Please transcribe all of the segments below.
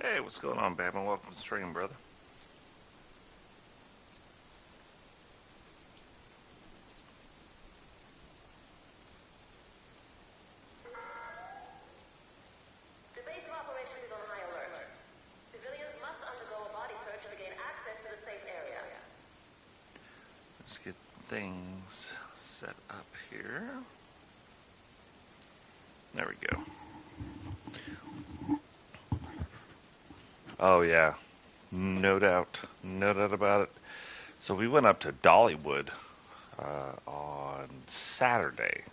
Hey, what's going on, Batman? Welcome to the stream, brother. The base of operations is on high alert. Civilians must undergo a body search to gain access to the safe area. Let's get things set up here. There we go. Oh, yeah. No doubt. No doubt about it. So we went up to Dollywood on Saturday.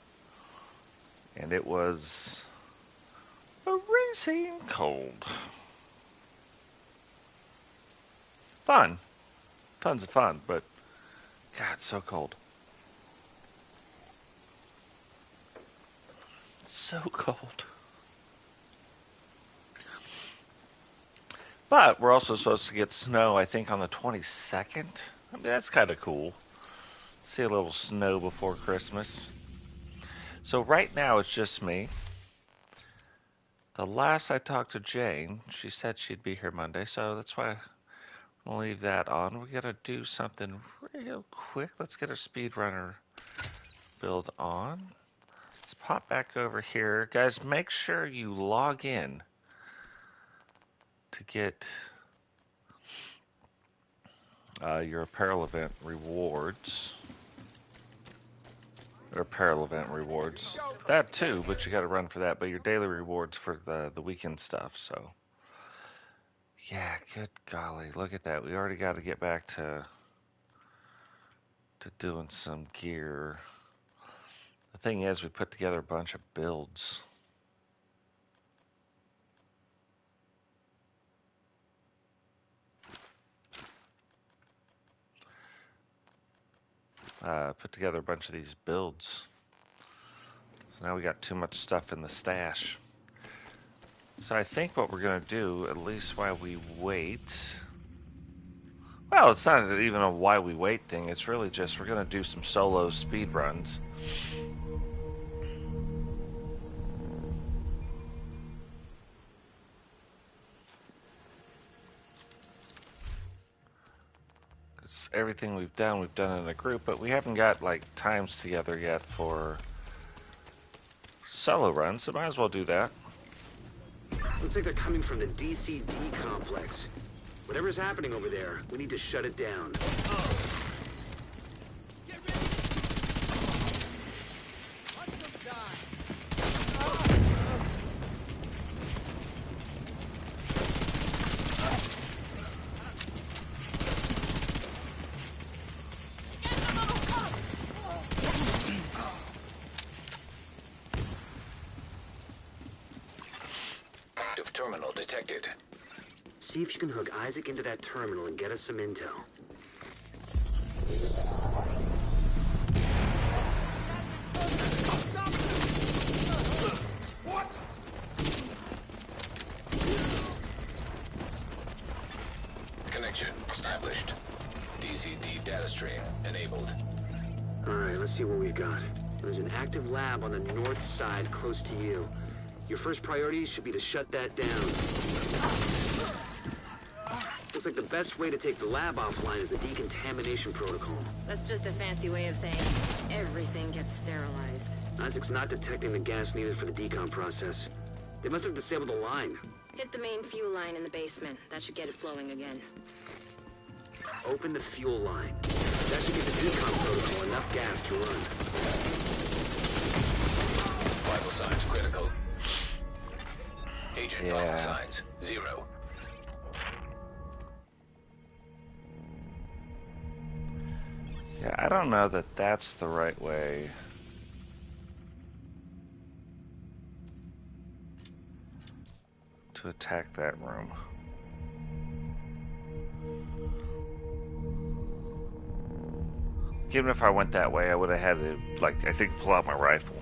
And it was a racing cold. Fun. Tons of fun, but God, so cold. So cold. But we're also supposed to get snow, I think, on the 22nd. I mean, that's kind of cool. See a little snow before Christmas. So right now it's just me. The last I talked to Jane, she said she'd be here Monday, so that's why I'll leave that on. We gotta do something real quick. Let's get our SpeedRunner build on. Let's pop back over here. Guys, make sure you log in to get your apparel event rewards. Or apparel event rewards. That too, but you gotta run for that. But your daily rewards for the weekend stuff, so. Yeah, good golly. Look at that. We already gotta get back to doing some gear. The thing is, we put together a bunch of builds. Put together a bunch of these builds. So now we got too much stuff in the stash. So I think what we're going to do, at least while we wait... Well, it's not even a why we wait thing. It's really just we're going to do some solo speed runs. Everything we've done in a group, but we haven't got like times together yet for solo runs, so might as well do that. Looks like they're coming from the DCD complex. Whatever's happening over there, we need to shut it down. Terminal detected. See if you can hook Isaac into that terminal and get us some intel. What? Connection established. DCD data stream enabled. Alright, let's see what we've got. There's an active lab on the north side close to you. Your first priority should be to shut that down. Looks like the best way to take the lab offline is the decontamination protocol. That's just a fancy way of saying everything gets sterilized. Isaac's not detecting the gas needed for the decom process. They must have disabled the line. Hit the main fuel line in the basement. That should get it flowing again. Open the fuel line. That should give the decom protocol enough gas to run. Vital signs critical. Agent vital signs 0. Yeah, I don't know that that's the right way. To attack that room. Even if I went that way, I would have had to, like, I think, pull out my rifle.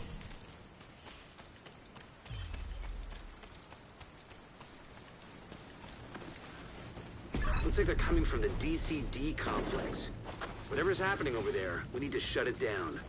Looks like they're coming from the DCD complex. Whatever's happening over there, we need to shut it down.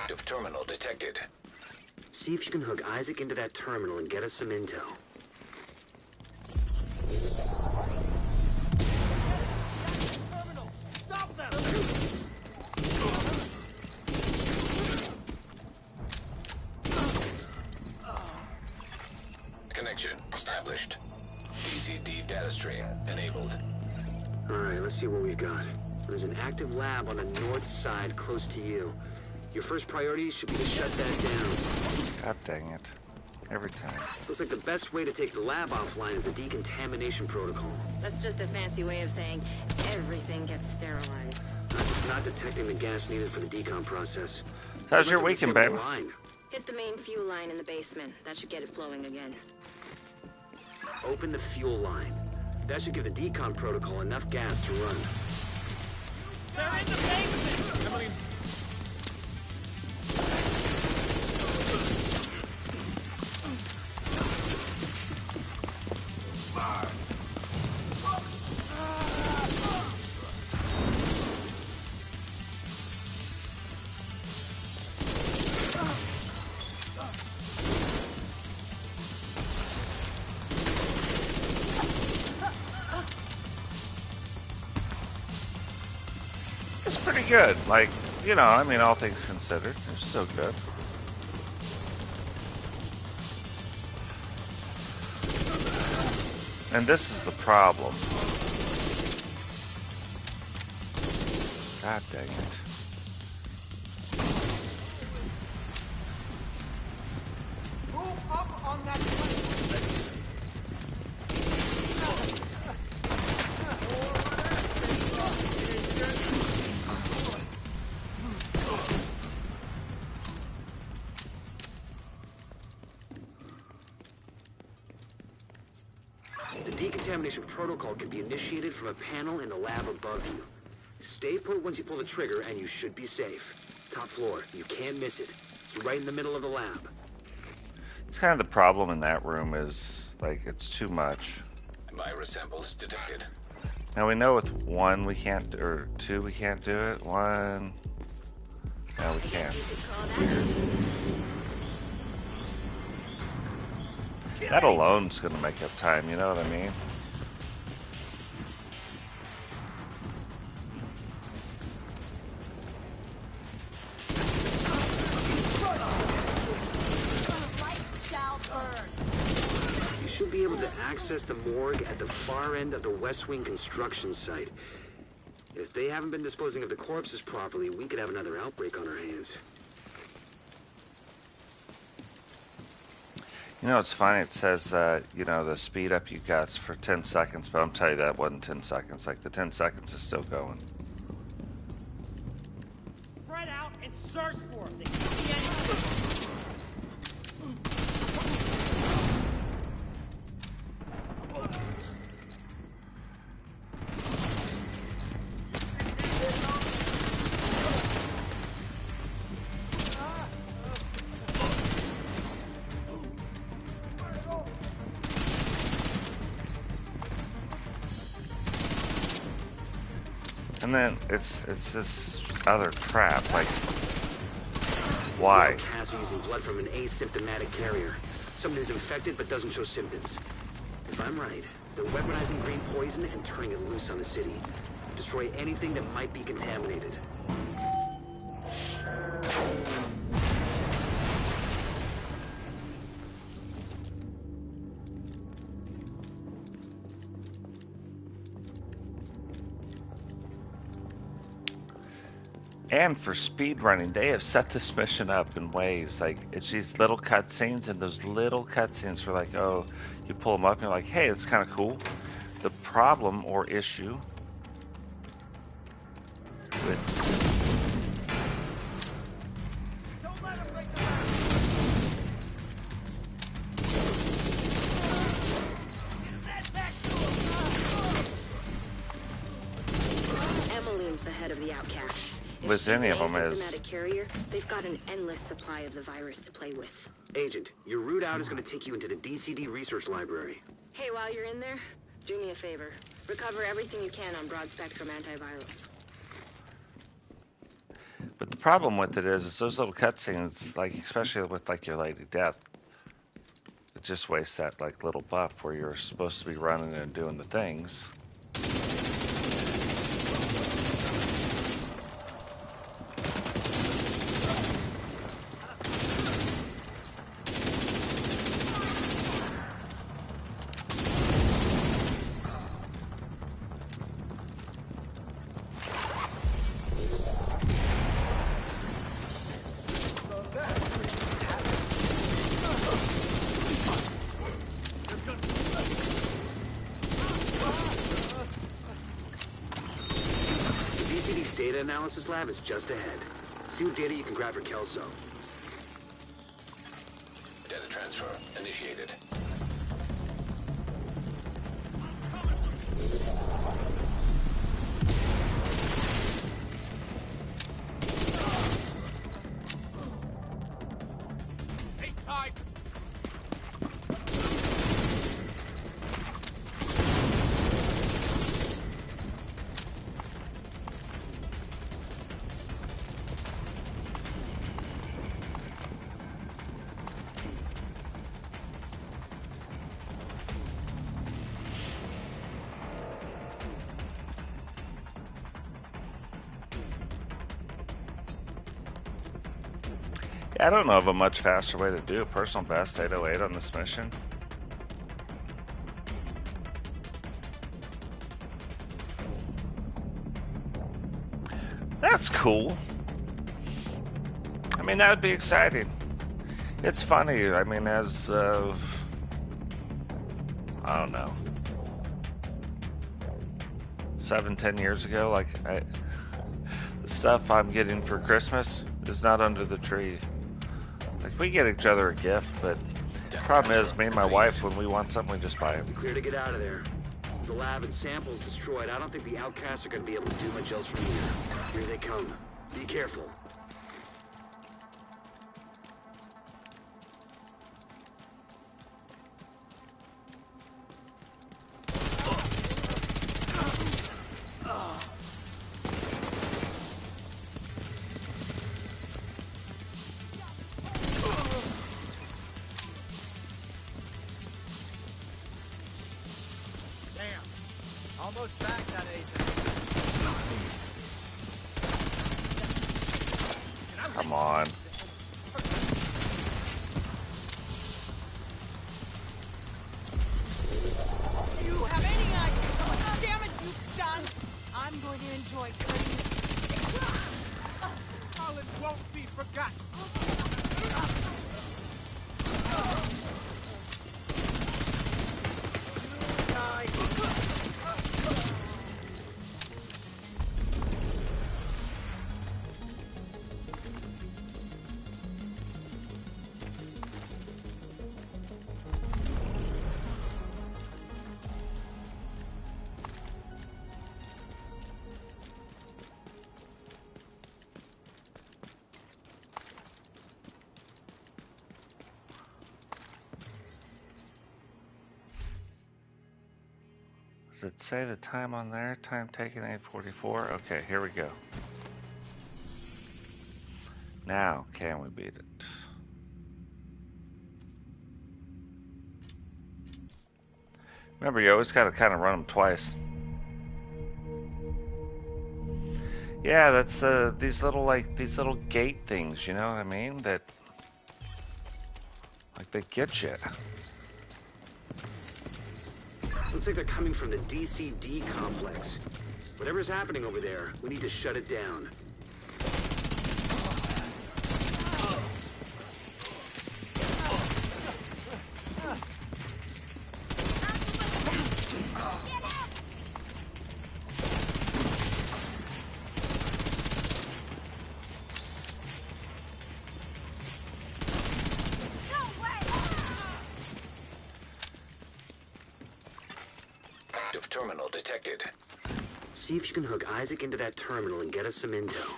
Active terminal detected. See if you can hook Isaac into that terminal and get us some intel. Connection established. DCD data stream enabled. Alright, let's see what we've got. There's an active lab on the north side close to you. Your first priority should be to shut that down. God dang it. Every time. Looks like the best way to take the lab offline is the decontamination protocol. That's just a fancy way of saying everything gets sterilized. Not detecting the gas needed for the decom process. How's your Looks like weekend, we're babe? missing a line. Hit the main fuel line in the basement. That should get it flowing again. Open the fuel line. That should give the decon protocol enough gas to run. They're in the basement! It's pretty good. Like, you know, I mean, all things considered, it's still good. And this is the problem. God dang it. Move up on that plane! The decontamination protocol can be initiated from a panel in the lab above you. Stay put once you pull the trigger and you should be safe. Top floor, you can't miss it. It's right in the middle of the lab. It's kind of the problem in that room is, like, it's too much. Virus samples detected. Now we know with one we can't, or two we can't do it. One, no, we can't. You could call that. That alone's gonna make up time, you know what I mean? You should be able to access the morgue at the far end of the West Wing construction site. If they haven't been disposing of the corpses properly, we could have another outbreak on our hands. You know, it's funny, it says, you know, the speed up you got for 10 seconds, but I'm telling you that wasn't 10 seconds. Like, the 10 seconds is still going. Spread out and search for them. They can't see anything. And then it's this other trap, like, why? Cats are using blood from an asymptomatic carrier. Someone who's infected but doesn't show symptoms. If I'm right, they're weaponizing green poison and turning it loose on the city. Destroy anything that might be contaminated. And for speedrunning, they have set this mission up in ways, like, it's these little cutscenes, and those little cutscenes are like, oh, you pull them up and you're like, hey, it's kind of cool. The problem or issue with Don't let them break the line. Get that back to them. Emmeline's the head of the outcasts. If With she's any an of 'em is- asymptomatic carrier, they've got an endless supply of the virus to play with. Agent, your route out is going to take you into the DCD research library. Hey, while you're in there, do me a favor. Recover everything you can on broad-spectrum antivirals. But the problem with it is those little cutscenes, like especially with like your Lady Death, it just wastes that like little buff where you're supposed to be running and doing the things. Data analysis lab is just ahead. See what data you can grab for Kelso. Data transfer initiated. Hang tight. Yeah, I don't know of a much faster way to do a personal best 808 on this mission. That's cool. I mean, that would be exciting. It's funny. I mean, as of, I don't know, 7-10 years ago, like the stuff I'm getting for Christmas is not under the tree. Like, we get each other a gift, but the problem is, me and my wife, when we want something, we just buy it. Clear to get out of there. With the lab and samples destroyed, I don't think the outcasts are going to be able to do much else from here. Here they come. Be careful. Damn. Almost back that agent. Come on. Do you have any idea how much damage you've done? I'm going to enjoy cutting Holland won't be forgotten. Does it say the time on there? Time taken 8:44? Okay, here we go. Now, can we beat it? Remember, you always got to kind of run them twice. Yeah, that's these little gate things, you know what I mean? That like they get you. Looks like they're coming from the DCD complex. Whatever's happening over there, we need to shut it down. Active terminal detected. See if you can hook Isaac into that terminal and get us some intel.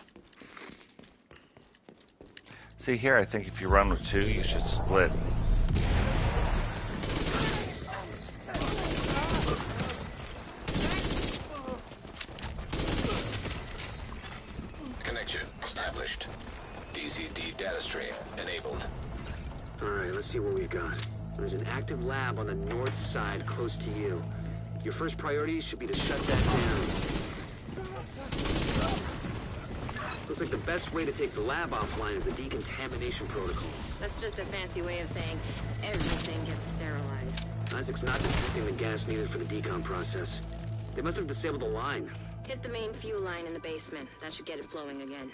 See here, I think if you run with two, you should split. Connection established. DCD data stream enabled. Alright, let's see what we've got. There's an active lab on the north side close to you. Your first priority should be to shut that down. Looks like the best way to take the lab offline is the decontamination protocol. That's just a fancy way of saying everything gets sterilized. Isaac's not detecting the gas needed for the decon process. They must have disabled the line. Hit the main fuel line in the basement. That should get it flowing again.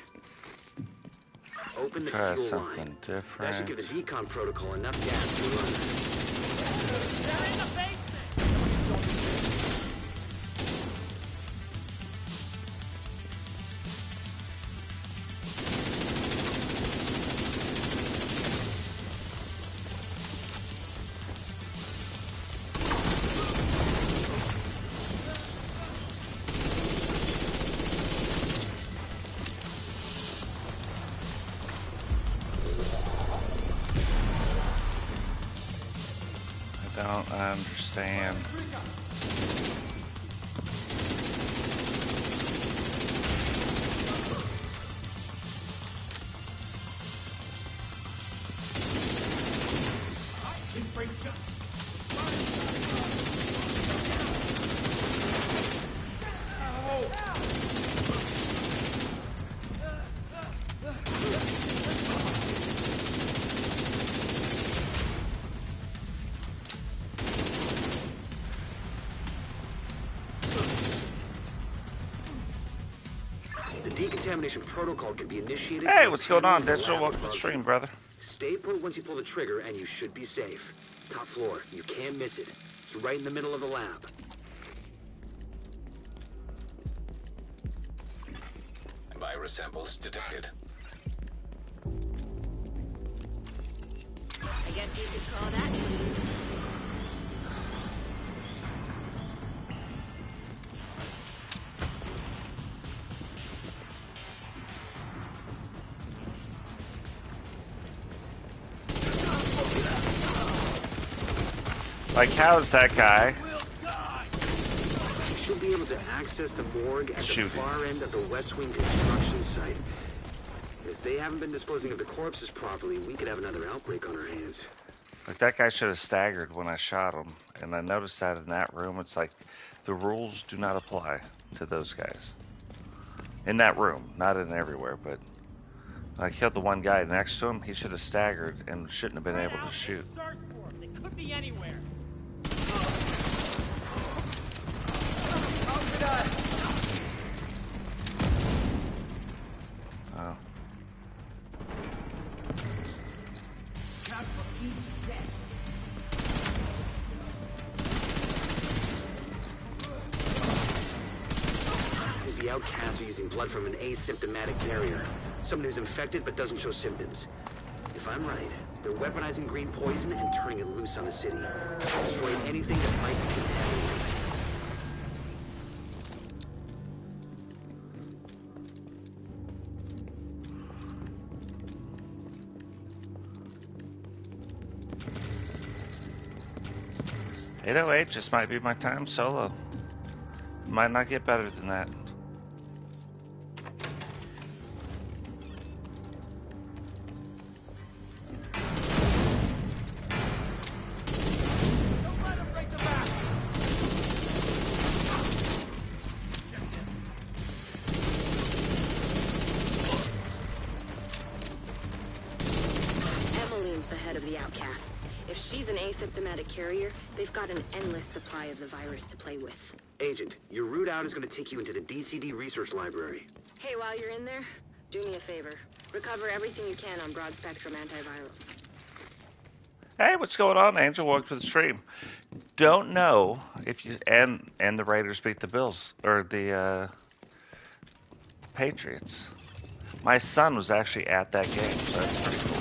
Open the Try fuel something line. different. That should give the decon protocol enough gas to run. They're in the basement! I don't understand. The decontamination protocol can be initiated. Hey, from what's a going panel on? in the Digital, lab welcome to the above stream, you. brother. Stay put once you pull the trigger, and you should be safe. Top floor. You can't miss it. It's right in the middle of the lab. Virus samples detected. I guess you could call that. Like, how's that guy? You should be able to access the morgue at the Shoot. far end of the West Wing construction site. If they haven't been disposing of the corpses properly, we could have another outbreak on our hands. Like, that guy should have staggered when I shot him. And I noticed that in that room, it's like the rules do not apply to those guys. In that room, not in everywhere, but I killed the one guy next to him. He should have staggered and shouldn't have been Right able out to shoot. and search for them. They could be anywhere. Oh. The outcasts are using blood from an asymptomatic carrier. Someone who's infected but doesn't show symptoms. If I'm right, they're weaponizing green poison and turning it loose on the city. Destroying anything that might be contaminated. .808 just might be my time solo. Might not get better than that. Don't let them break the back. Emmeline's the head of the outcasts. If she's an asymptomatic carrier, they've got an endless supply of the virus to play with. Agent, your route out is going to take you into the DCD research library. Hey, while you're in there, do me a favor. Recover everything you can on broad-spectrum antivirals. Hey, what's going on, Angel? Welcome to the stream. Don't know if you and the Raiders beat the Bills or the Patriots. My son was actually at that game, so that's pretty cool.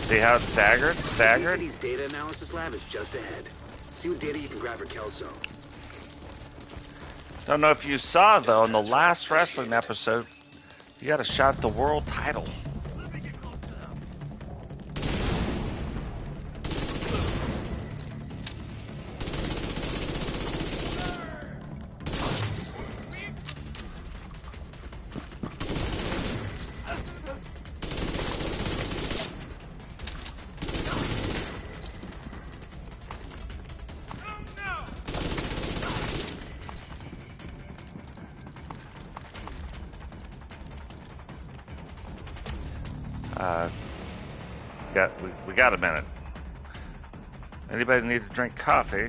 See how it's staggered? Staggered? DCD's data analysis lab is just ahead. See what data you can grab for Kelso. Don't know if you saw, though, in the last wrestling episode, you got a shot at the world title. We got a minute. Anybody need to drink coffee?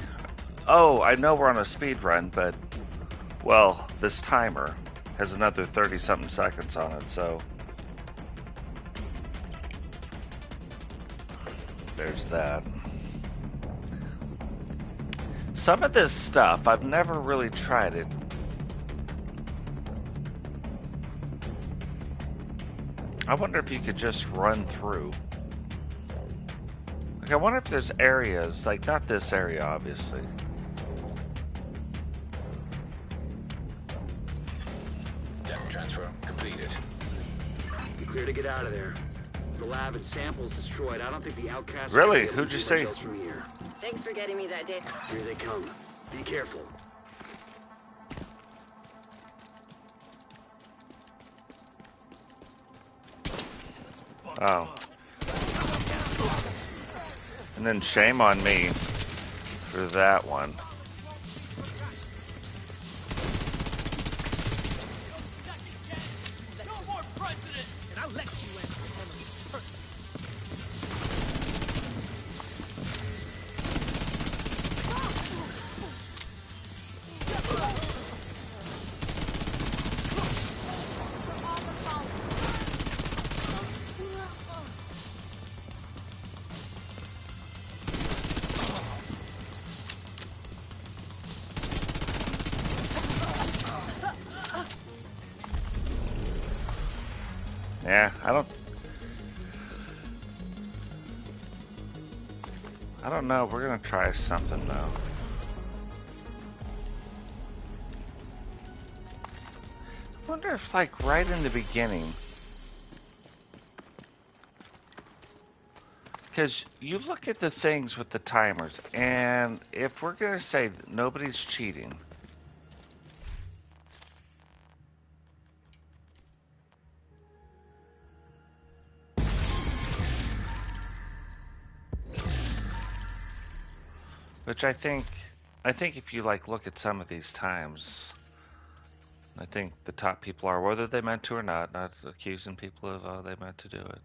Oh, I know we're on a speed run, but, well, this timer has another 30-something seconds on it, so there's that. Some of this stuff, I've never really tried it. I wonder if you could just run through. Like, I wonder if there's areas, like not this area, obviously. Tech transfer completed. You're clear to get out of there. The lab and samples destroyed. I don't think the outcasts... Really? Are gonna be able Who'd to you do say? much else from here. Thanks for getting me that data. Here they come. Be careful. Oh. And then shame on me for that one. No more president, and I'll let you in. Yeah, I don't know. We're gonna try something though. I wonder if, like, right in the beginning, because you look at the things with the timers, and if we're gonna say that nobody's cheating, which I think if you like look at some of these times, I think the top people are, whether they meant to or not accusing people of, oh, they meant to do it.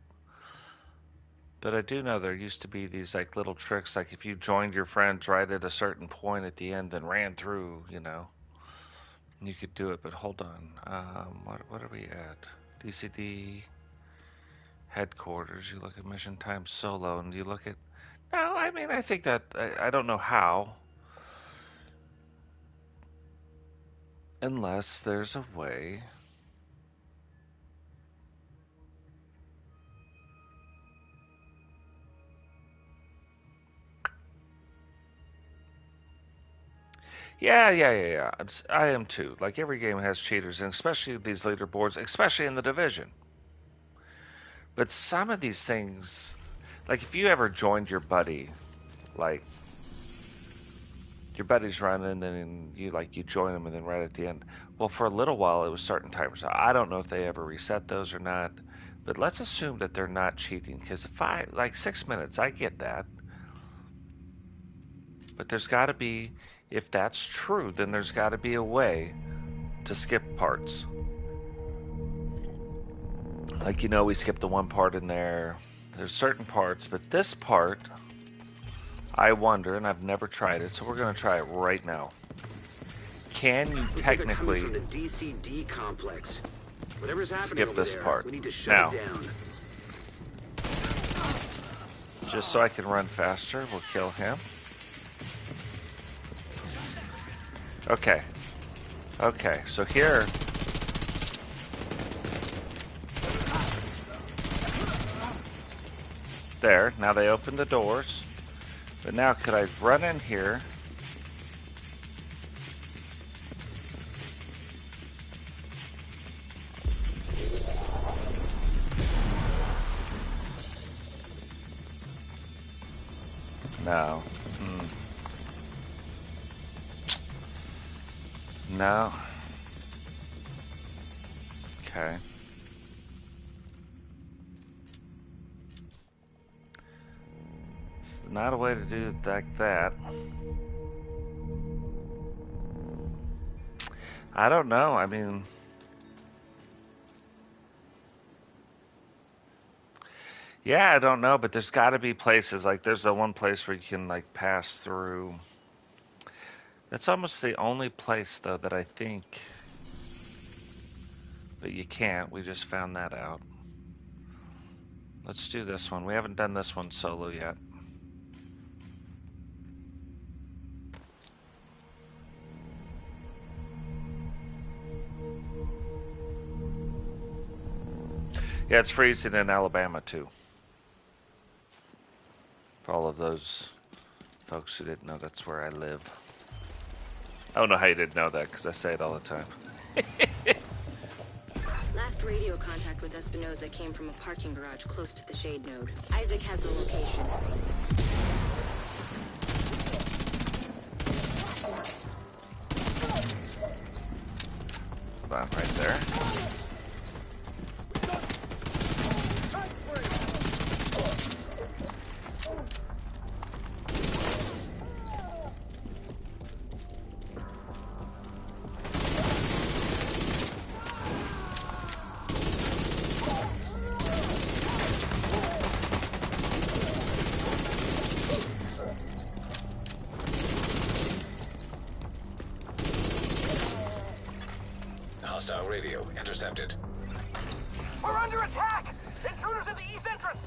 But I do know there used to be these like little tricks, like if you joined your friends right at a certain point at the end, then ran through, you know, you could do it. But hold on, what are we at? DCD headquarters. You look at mission time solo, and you look at. No, I mean I think that I don't know how, unless there's a way. Yeah. I am too. Like, every game has cheaters, and especially these leaderboards, especially in the division. But some of these things, like if you ever joined your buddy, like your buddy's running, and you join them, and then right at the end, well, for a little while it was certain timers. I don't know if they ever reset those or not, but let's assume that they're not cheating, because if like 6 minutes, I get that. But there's got to be, if that's true, then there's got to be a way to skip parts. Like, we skipped the one part in there. There's certain parts, but this part, I wonder, and I've never tried it, so we're going to try it right now. Can you technically from the DCD complex? Whatever's happening skip over this there, part? we need to shut Now, it down. just so I can run faster, we'll kill him. Okay, so here, There, now they open the doors. But now, could I run in here? No. No. Okay. It's not a way to do it like that. I don't know. I mean, yeah, I don't know, but there's got to be places like there's the one place where you can like pass through. That's almost the only place though that I think, but you can't. We just found that out. Let's do this one. We haven't done this one solo yet. Yeah, it's freezing in Alabama too. For all of those folks who didn't know, that's where I live. I don't know how you didn't know that, because I say it all the time. Last radio contact with Espinosa came from a parking garage close to the shade node. Isaac has the location. Hold on, right there. Hostile radio intercepted. We're under attack! Intruders in the east entrance!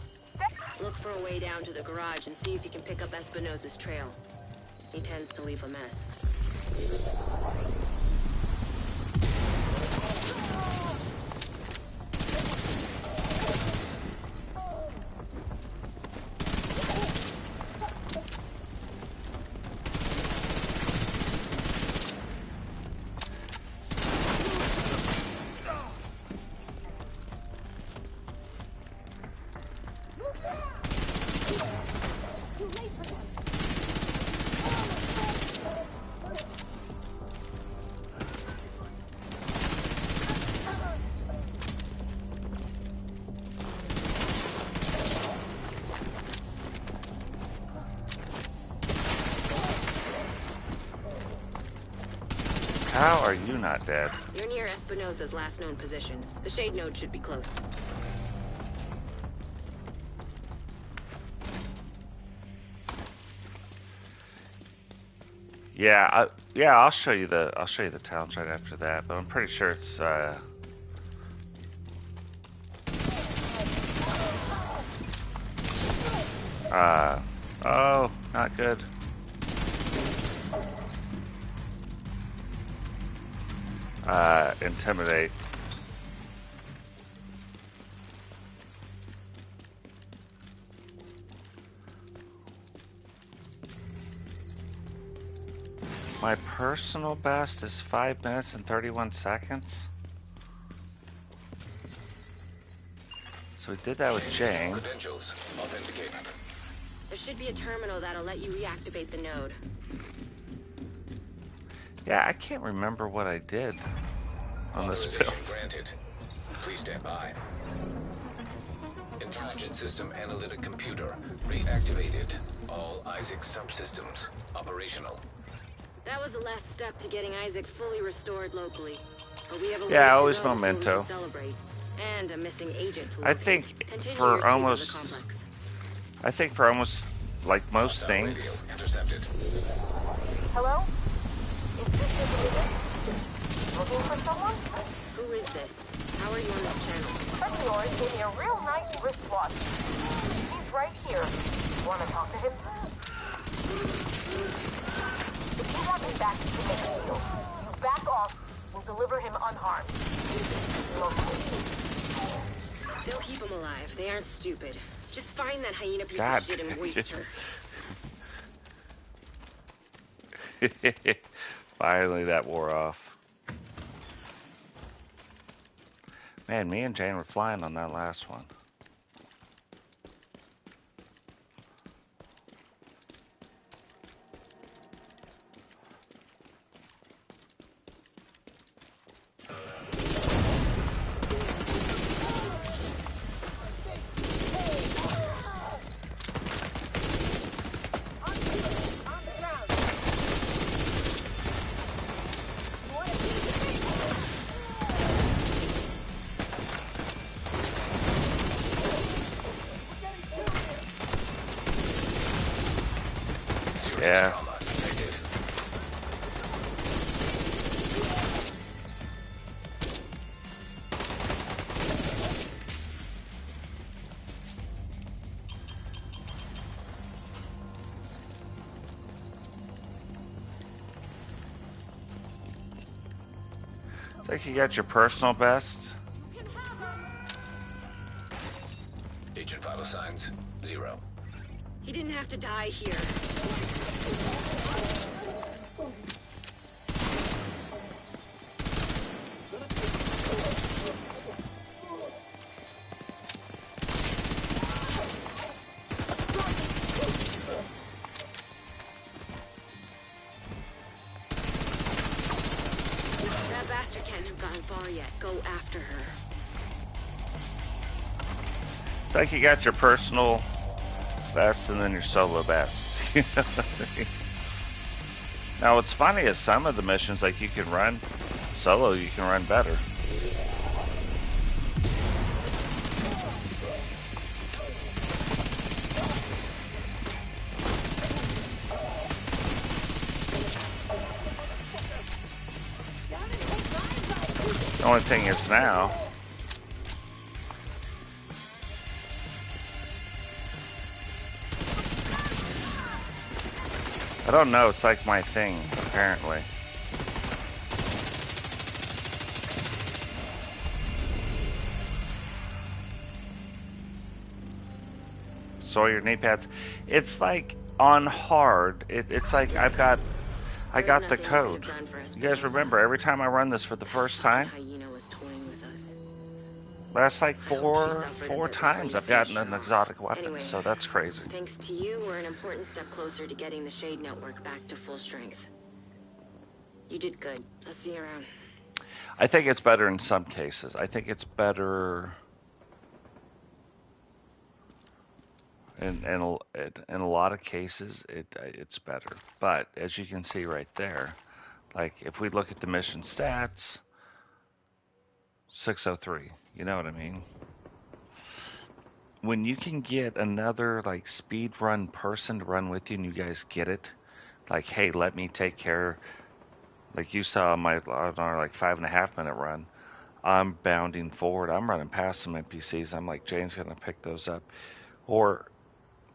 Look for a way down to the garage and see if you can pick up Espinosa's trail. He tends to leave a mess. How are you not dead? You're near Espinosa's last known position. The shade node should be close. Yeah, I'll show you the towns right after that, but I'm pretty sure it's oh, not good. Intimidate. My personal best is 5 minutes and 31 seconds. So we did that with Jane. Credentials authenticated. There should be a terminal that'll let you reactivate the node. Yeah, I can't remember what I did on this build. Authorization granted. Please stand by. Intelligent system analytic computer reactivated. All Isaac subsystems operational. That was the last step to getting Isaac fully restored locally. But we have a ways Yeah, to always go before we can memento. celebrate. And a missing agent to I locate. think Continue for your sweep of the almost, complex. I think for almost like most Hostile things, radio intercepted. Hello? Is this your division? Looking for someone? Who is this? How are you on this channel? Friend of yours gave me a real nice wristwatch. He's right here. Want to talk to him? If you want me back to make a deal, you back off. We'll deliver him unharmed. Mostly. They'll keep him alive. They aren't stupid. Just find that hyena piece God of shit and waste her. Finally, that wore off. Man, me and Jane were flying on that last one. Yeah. Trauma detected. It's like you got your personal best. Agent vital signs 0. He didn't have to die here. That bastard can't have gone far yet. Go after her. It's like you got your personal best and then your solo best. You know what I mean? Now, what's funny is some of the missions, like you can run solo, you can run better. The only thing is now, I don't know, it's like my thing, apparently. Sawyer knee pads. It's like on hard. It's like I got the code. You guys remember every time I run this for the first time? Hyena was toying with us. That's like I hope she four suffered a bit before times you I've gotten finished an her off. exotic weapon, Anyway, so that's crazy. Thanks to you, we're an important step closer to getting the Shade Network back to full strength. You did good. I'll see you around. I think it's better in some cases. I think it's better in a lot of cases. It's better. But as you can see right there, like if we look at the mission stats, 603. You know what I mean? When you can get another like speed run person to run with you and you guys get it, like, hey, let me take care. Like you saw on our like 5.5 minute run, I'm bounding forward. I'm running past some NPCs. I'm like, Jane's gonna pick those up. Or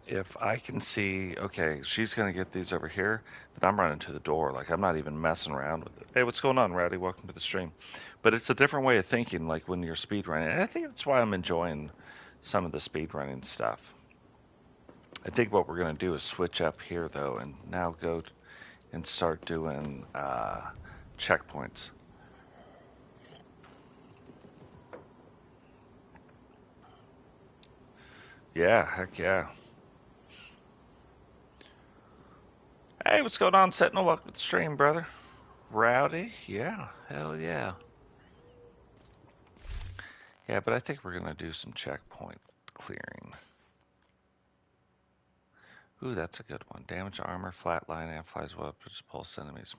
if I can see, okay, she's gonna get these over here, then I'm running to the door. Like I'm not even messing around with it. Hey, what's going on, Rowdy? Welcome to the stream. But it's a different way of thinking, like when you're speed running. And I think that's why I'm enjoying some of the speed running stuff. I think what we're gonna do is switch up here though, and now go and start doing checkpoints. Yeah, heck yeah. Hey, what's going on, Sentinel? Welcome to the stream, brother. Rowdy? Yeah, hell yeah. Yeah, but I think we're gonna do some checkpoint clearing. Ooh, that's a good one. Damage armor, flatline, and flies well, just pulse enemies.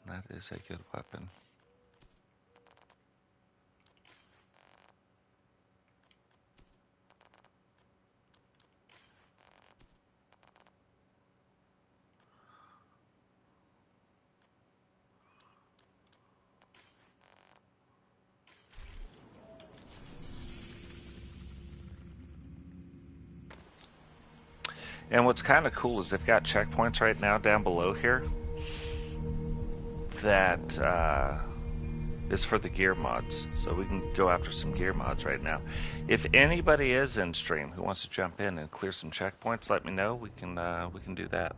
That is a good weapon. And what's kind of cool is they've got checkpoints right now down below here that is for the gear mods. So we can go after some gear mods right now. If anybody is in stream who wants to jump in and clear some checkpoints, let me know. We can do that.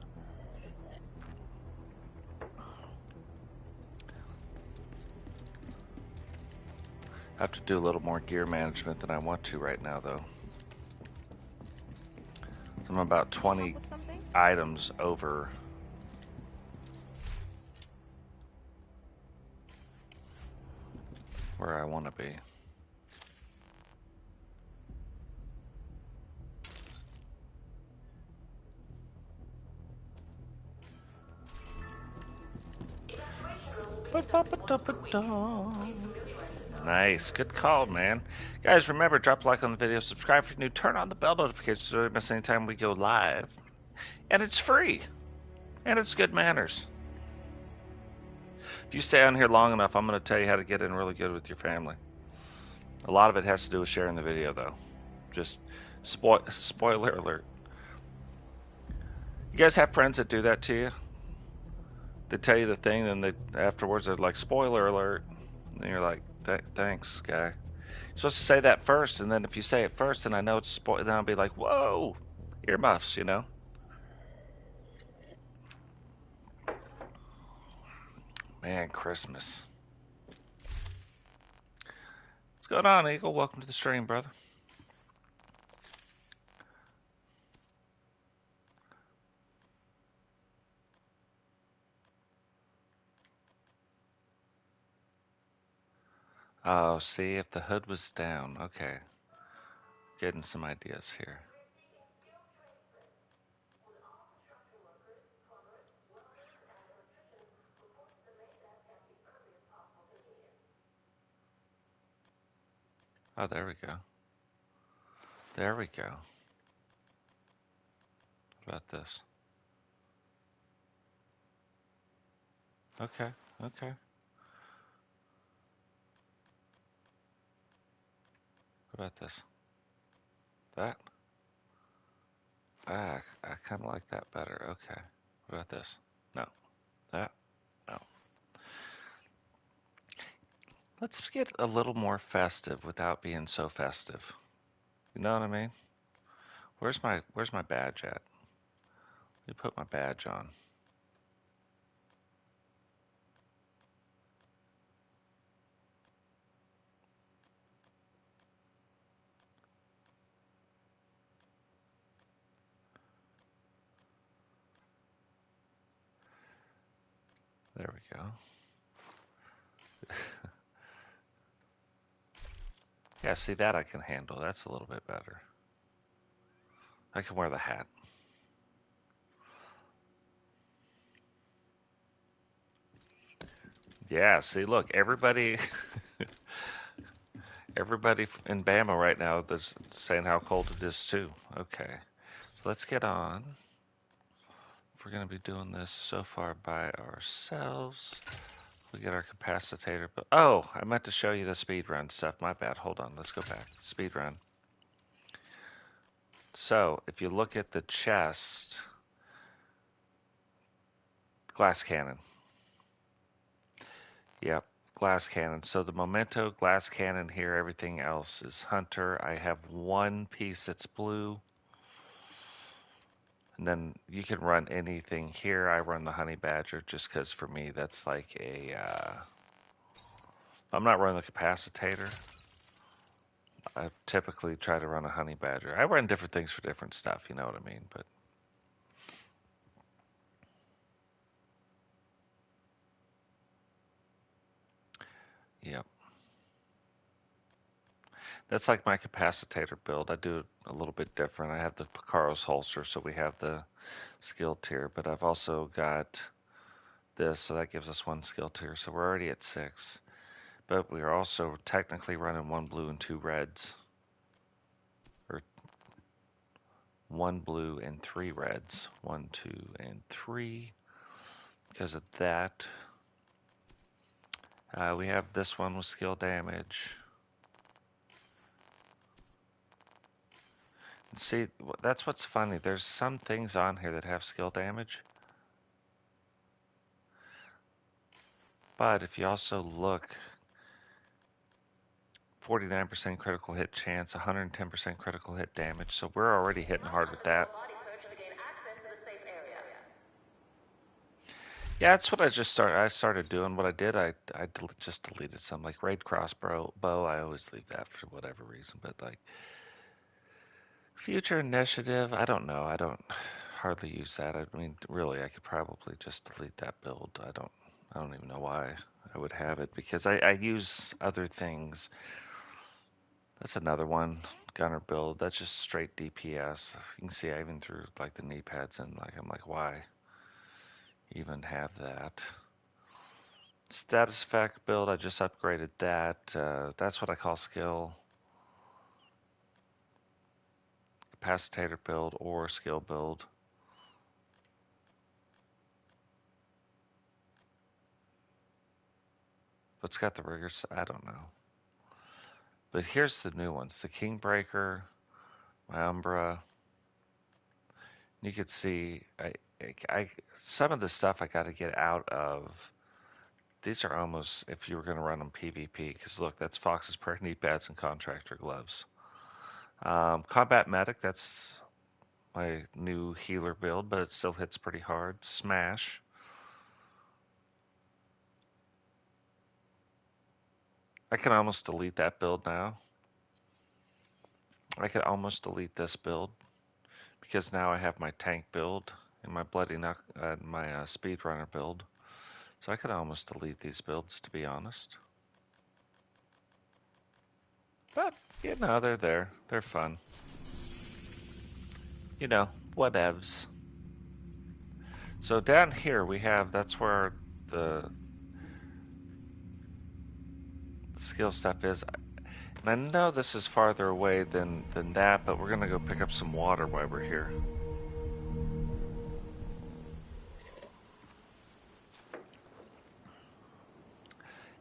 I have to do a little more gear management than I want to right now, though. I'm about 20 items over where I want to be. Nice, good call, man. Guys, remember, drop a like on the video, subscribe if you're new, turn on the bell notifications so you don't miss any time we go live. And it's free, and it's good manners. If you stay on here long enough, I'm going to tell you how to get in really good with your family. A lot of it has to do with sharing the video, though. Just spoiler alert. You guys have friends that do that to you? They tell you the thing, and they afterwards they're like, spoiler alert. And you're like, thanks, guy. You're supposed to say that first, and then if you say it first, then I know it's spoiler. Then I'll be like, whoa, earmuffs, you know? Man, Christmas. What's going on, Eagle? Welcome to the stream, brother. Oh, see, if the hood was down. Okay. Getting some ideas here. Oh, there we go. There we go. What about this? Okay, okay. What about this? That? Ah, I kind of like that better. Okay. What about this? No. That? No. Let's get a little more festive without being so festive. You know what I mean? Where's my badge at? Let me put my badge on. There we go. Yeah, see that I can handle. That's a little bit better. I can wear the hat. Yeah, see, look, everybody everybody in Bama right now is saying how cold it is too. Okay. So let's get on. We're going to be doing this so far by ourselves. We get our capacitator, but oh, I meant to show you the speed run stuff. My bad. Hold on. Let's go back. Speed run. So if you look at the chest, glass cannon. Yep, glass cannon. So the memento glass cannon here. Everything else is hunter. I have one piece that's blue. And then you can run anything here. I run the honey badger just because for me that's like a I'm not running the capacitator. I typically try to run a honey badger. I run different things for different stuff, you know what I mean? But yep. That's like my capacitator build. I do it a little bit different. I have the Picaro's holster, so we have the skill tier, but I've also got this, so that gives us one skill tier. So we're already at 6. But we are also technically running 1 blue and 2 reds. Or 1 blue and 3 reds. 1, 2, and 3. Because of that. We have this one with skill damage. See, that's what's funny. There's some things on here that have skill damage. But if you also look, 49% critical hit chance, 110% critical hit damage. So we're already hitting hard with that. Body search to gain access to the safe area. Yeah, that's what I started doing. What I did, just deleted some, like raid crossbow bow. I always leave that for whatever reason, but like future initiative, I don't know. I don't hardly use that. I mean, really, I could probably just delete that build. I don't even know why I would have it because I use other things. That's another one, gunner build. That's just straight DPS. You can see I even threw like the knee pads in. Like I'm like, why even have that? Status effect build, I just upgraded that. That's what I call skill. Capacitator build or skill build. What's got the riggers? I don't know. But here's the new ones. The Kingbreaker, my Umbra. You could see some of the stuff I got to get out of. These are almost, if you were going to run them PvP, because look, that's Fox's prayer knee pads and contractor gloves. Combat medic, that's my new healer build, but it still hits pretty hard. Smash. I can almost delete that build now. I could almost delete this build because now I have my tank build and my my SpeedRunner build. So I could almost delete these builds, to be honest. But, you know, they're there. They're fun. You know, whatevs. So down here we have, that's where the skill stuff is. And I know this is farther away than that, but we're going to go pick up some water while we're here.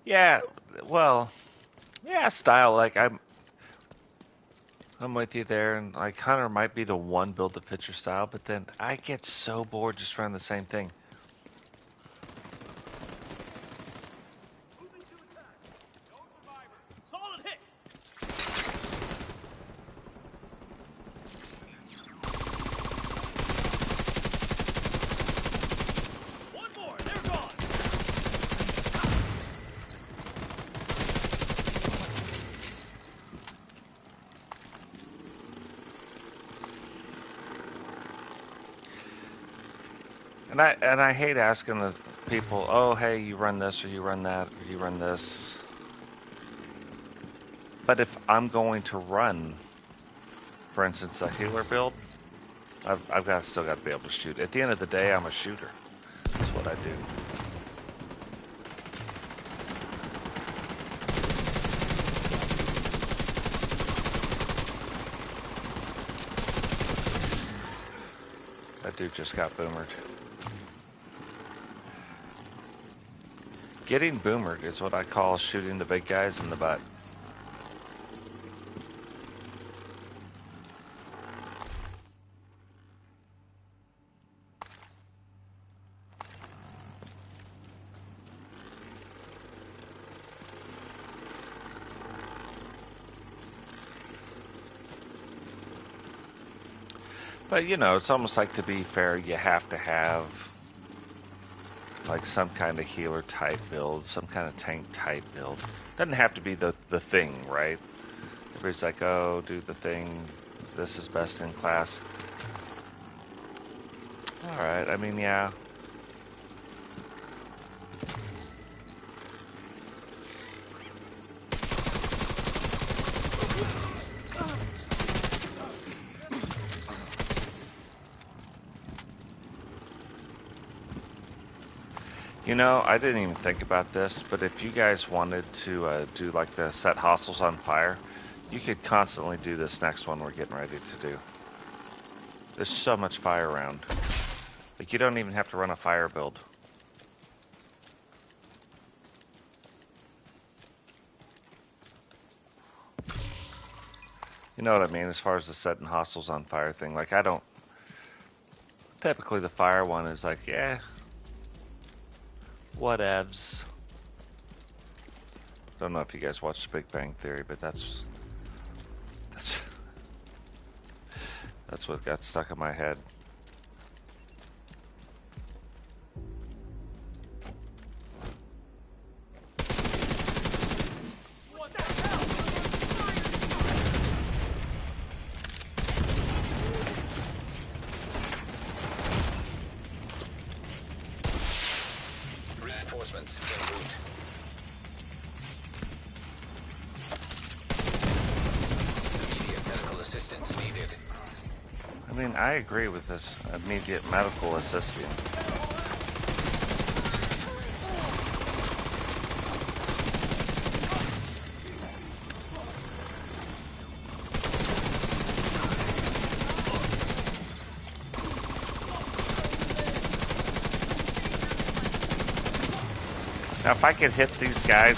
Yeah, well, yeah, style, like I'm with you there, and like Hunter might be the one build that fits your style, but then I get so bored just running the same thing. Solid hit. One more. They're gone. And I hate asking the people, oh hey, you run this or you run that or you run this. But if I'm going to run, for instance, a healer build, I've still got to be able to shoot. At the end of the day, I'm a shooter. That's what I do. That dude just got boomered. Getting boomered is what I call shooting the big guys in the butt. But you know, it's almost like, to be fair, you have to have like some kind of healer type build, some kind of tank type build. Doesn't have to be the thing, right? Everybody's like, oh, do the thing. This is best in class. Alright, I mean, yeah. You know, I didn't even think about this, but if you guys wanted to do like the set hostiles on fire, you could constantly do this next one we're getting ready to do. There's so much fire around. Like, you don't even have to run a fire build. You know what I mean, as far as the setting hostiles on fire thing. Like, I don't... Typically, the fire one is like, yeah... Whatevs. Don't know if you guys watched The Big Bang Theory, but that's what got stuck in my head. Reinforcements en route. Immediate medical assistance needed. I mean, I agree with this immediate medical assistance. Now, if I could hit these guys,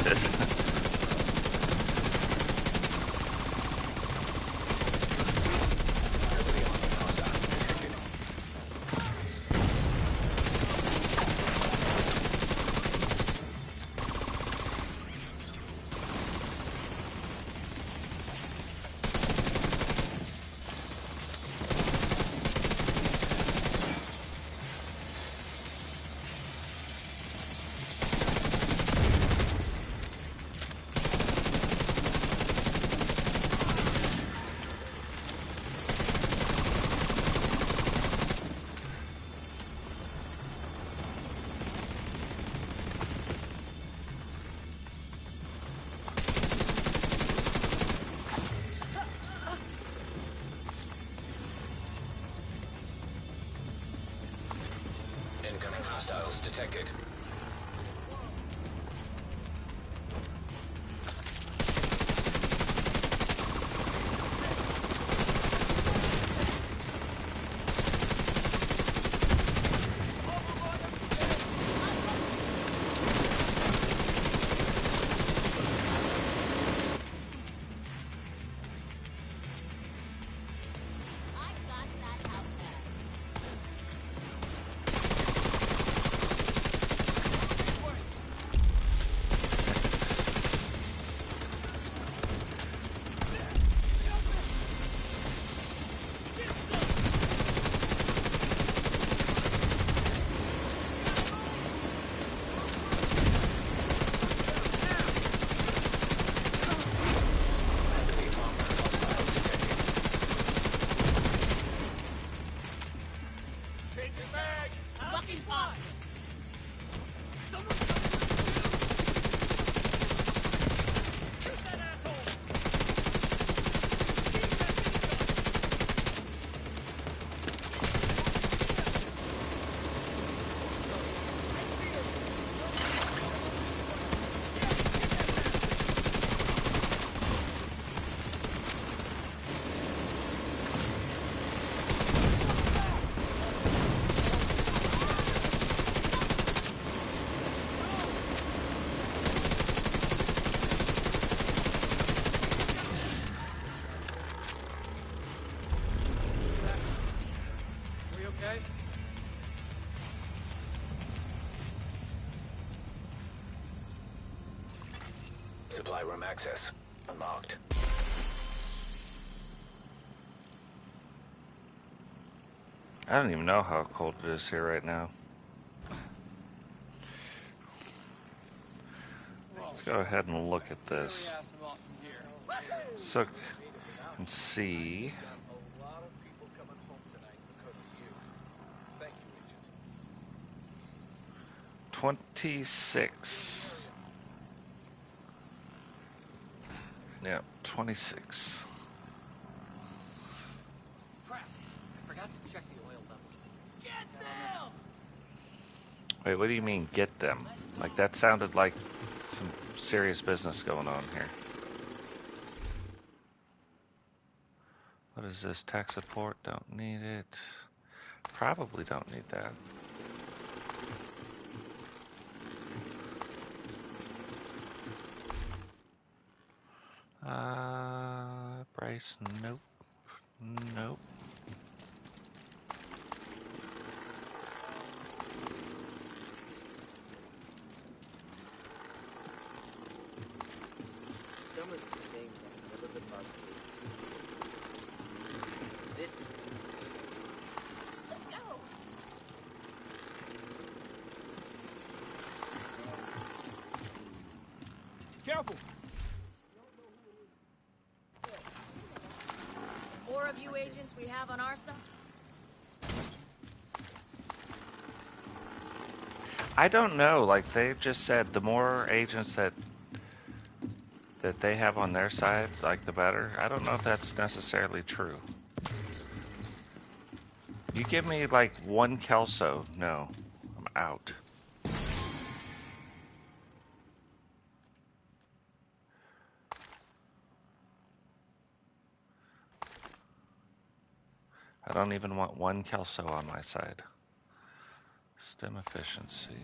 Incoming hostiles detected. Supply room access unlocked. I don't even know how cold it is here right now. Let's go ahead and look at this. So, you can see. 26. Yeah, 26. Crap! I forgot to check the oil levels. Get them! Wait, what do you mean, get them? Like, that sounded like some serious business going on here. What is this? Tech support? Don't need it. Probably don't need that. Bryce, nope. Nope. This is Let's go. careful. More of you agents we have on our side. I don't know. Like they just said, the more agents that they have on their side, like the better. I don't know if that's necessarily true. You give me like one Kelso, no, I'm out. I don't even want one Kelso on my side. Stem efficiency.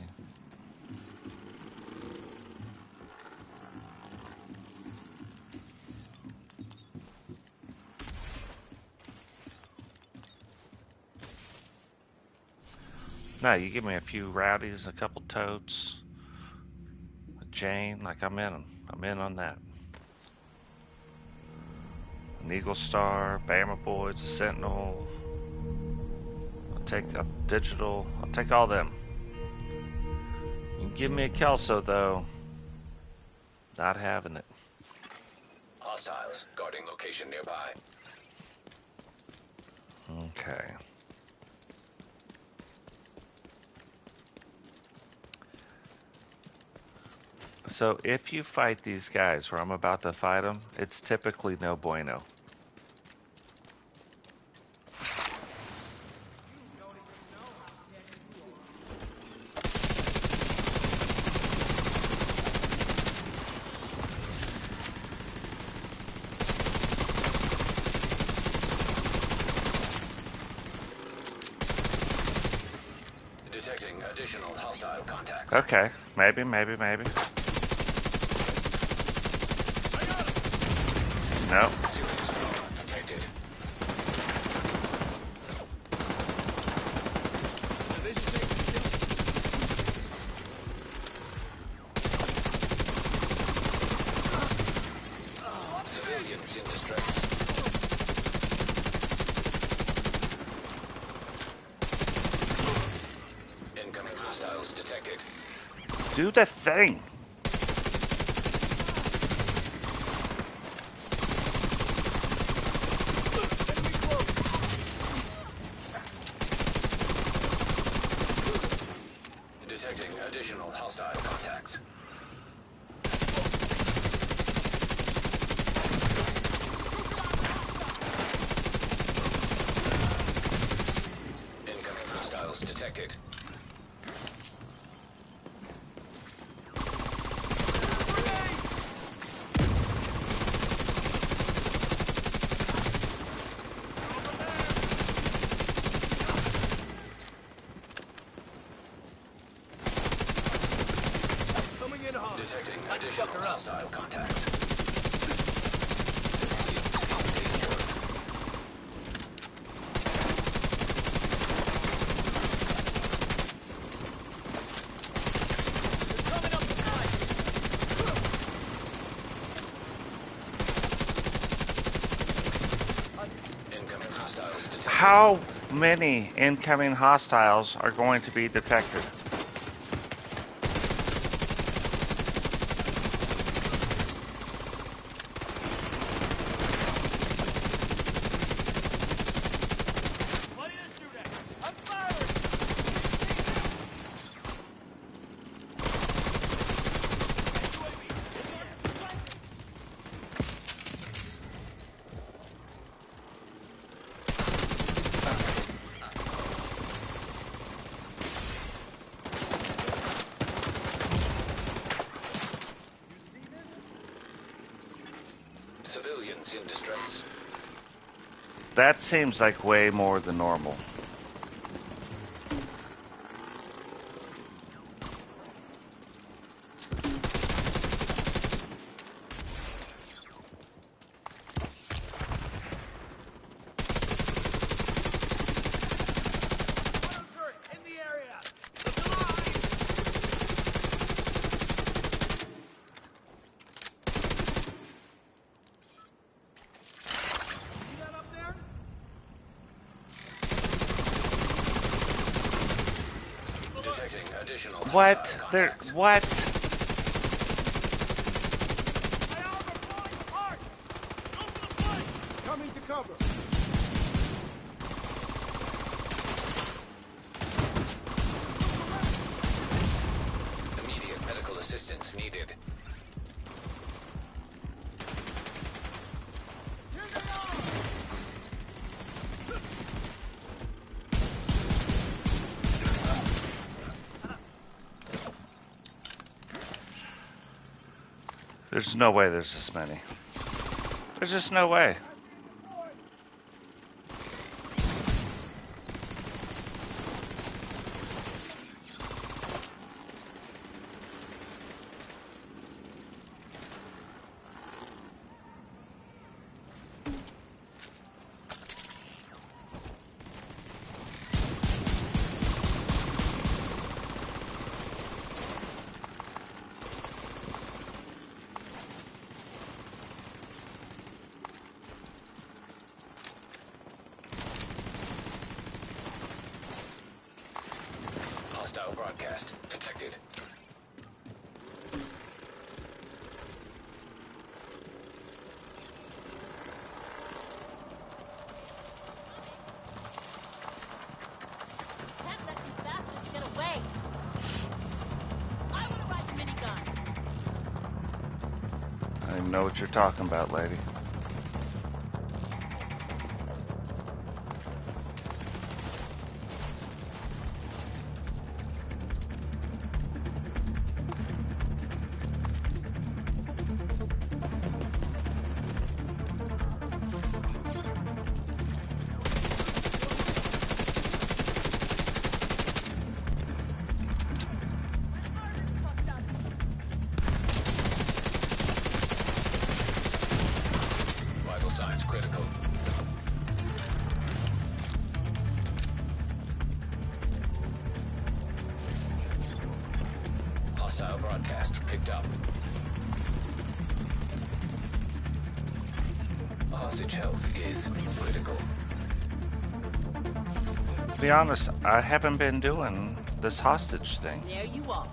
No, you give me a few rowdies, a couple totes, a Jane, like I'm in 'em. I'm in on that. An Eagle Star, Bama Boys, a Sentinel. I'll take a digital. I'll take all them. You can give me a Kelso though. Not having it. Hostiles guarding location nearby. Okay. So if you fight these guys where I'm about to fight them, it's typically no bueno. Detecting additional hostile contacts. Okay, maybe. No. Serious trauma detected. Civilians in distress. Incoming hostiles detected. Do the thing. Detecting additional hostile contacts. Incoming hostiles detected. Detecting additional hostile contacts. Incoming hostiles detected. How many incoming hostiles are going to be detected? Civilians in distress. That seems like way more than normal. What? There. What? Coming to cover. Immediate medical assistance needed. There's no way there's this many. There's just no way. Hostile broadcast detected. Can't let these bastards get away. I want to ride the minigun. I know what you're talking about, lady. Vital signs critical. Hostile broadcast picked up. Hostage health is critical. To be honest, I haven't been doing this hostage thing. There you are.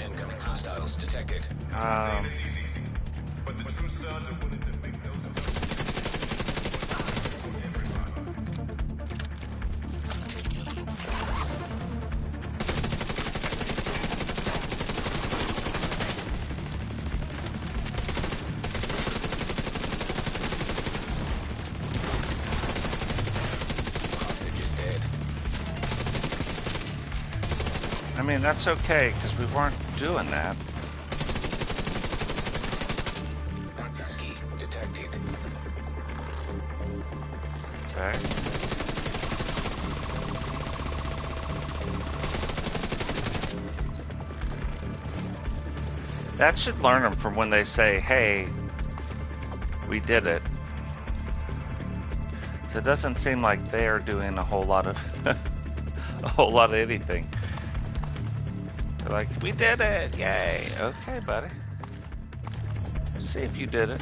Incoming hostiles detected. But the true sons are willing to make those Hostage is dead. I mean, that's okay, because we weren't doing that. Ski detected. Okay. That should learn them from when they say, hey, we did it. So it doesn't seem like they're doing a whole lot of a whole lot of anything. They're like, we did it, yay. Okay, buddy. Let's see if you did it.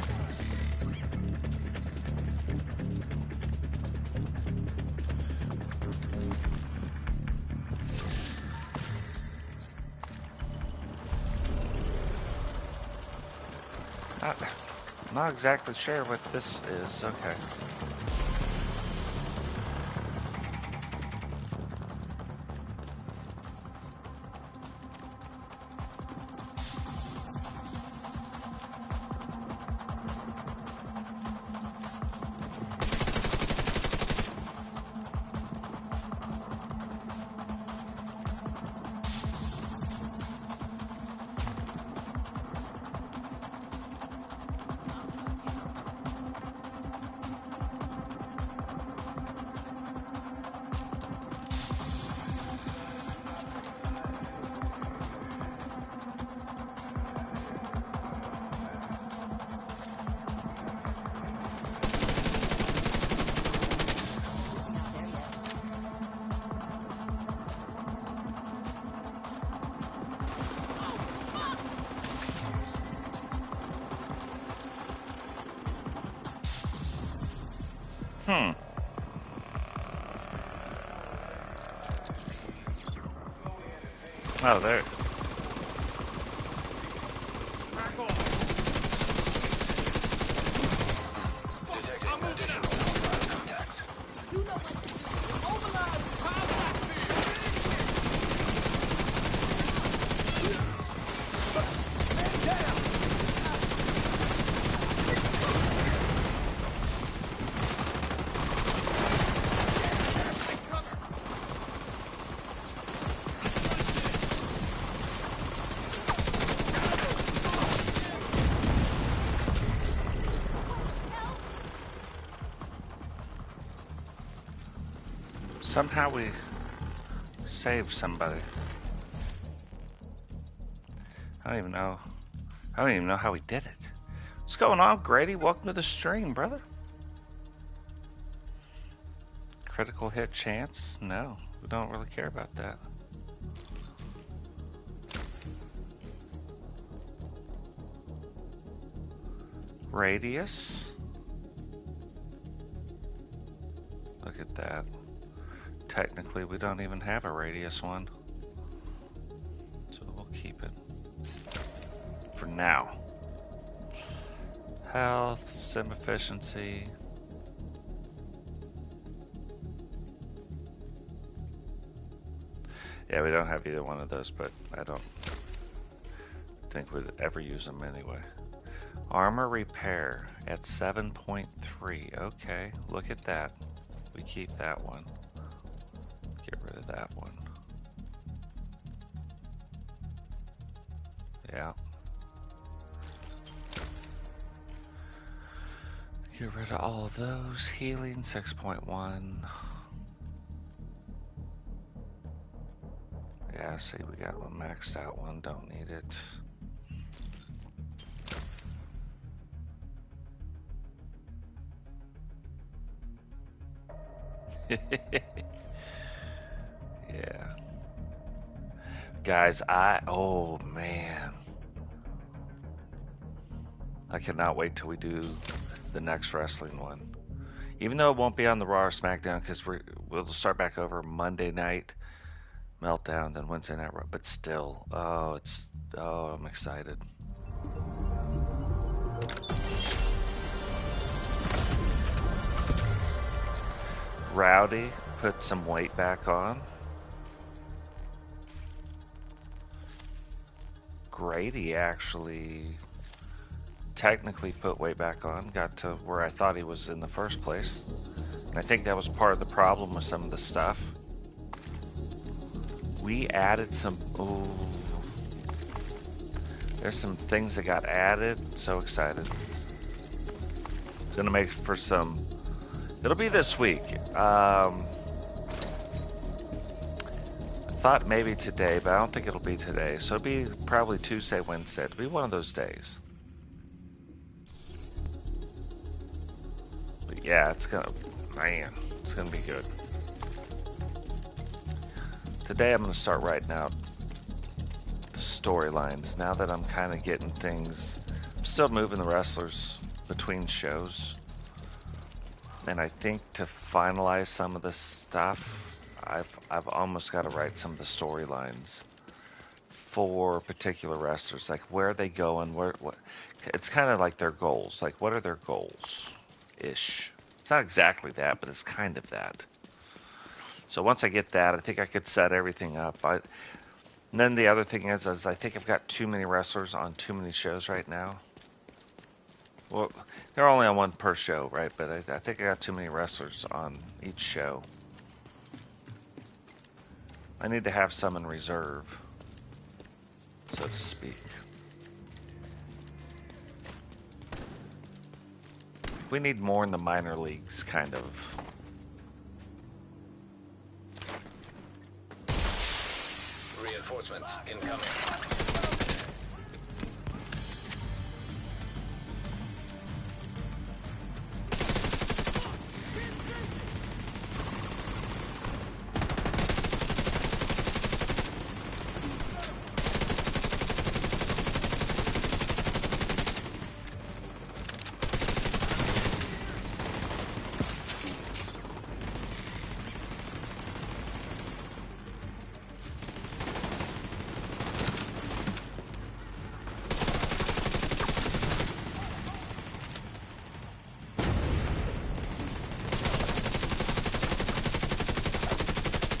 Not exactly sure what this is. Okay. Hmm. Oh, there. Detecting additional Allied contacts. You know what to do. Mobilize the power backfield. Somehow we saved somebody. I don't even know. I don't even know how we did it. What's going on, Grady? Welcome to the stream, brother. Critical hit chance? No, we don't really care about that. Radius. Look at that. Technically, we don't even have a radius one. So we'll keep it for now. Health, sim efficiency. Yeah, we don't have either one of those, but I don't think we'd ever use them anyway. Armor repair at 7.3. Okay, look at that. We keep that one. Get rid of that one. Yeah. Get rid of all of those. Healing 6.1. Yeah, see, we got one maxed out one. Don't need it. Yeah. Guys, oh man. I cannot wait till we do the next wrestling one. Even though it won't be on the Raw or SmackDown, because we'll start back over Monday night Meltdown, then Wednesday night Raw. But still, oh, I'm excited. Rowdy put some weight back on. Grady actually technically put weight back on, got to where I thought he was in the first place. And I think that was part of the problem with some of the stuff. We added some, ooh, there's some things that got added. So excited. It's gonna make for some, it'll be this week. I thought maybe today, but I don't think it'll be today. So it'll be probably Tuesday, Wednesday. It'll be one of those days. But yeah, it's gonna be good. Today I'm gonna start writing out the storylines. Now that I'm kind of getting things, I'm still moving the wrestlers between shows. And I think to finalize some of this stuff, I've almost got to write some of the storylines for particular wrestlers, like where are they going, what it's kind of like their goals, like what are their goals ish. It's not exactly that, but it's kind of that. So once I get that, I think I could set everything up. And then the other thing is I think I've got too many wrestlers on too many shows right now. Well, they're only on one per show, right? But I think I got too many wrestlers on each show. I need to have some in reserve, so to speak. We need more in the minor leagues, kind of. Reinforcements incoming.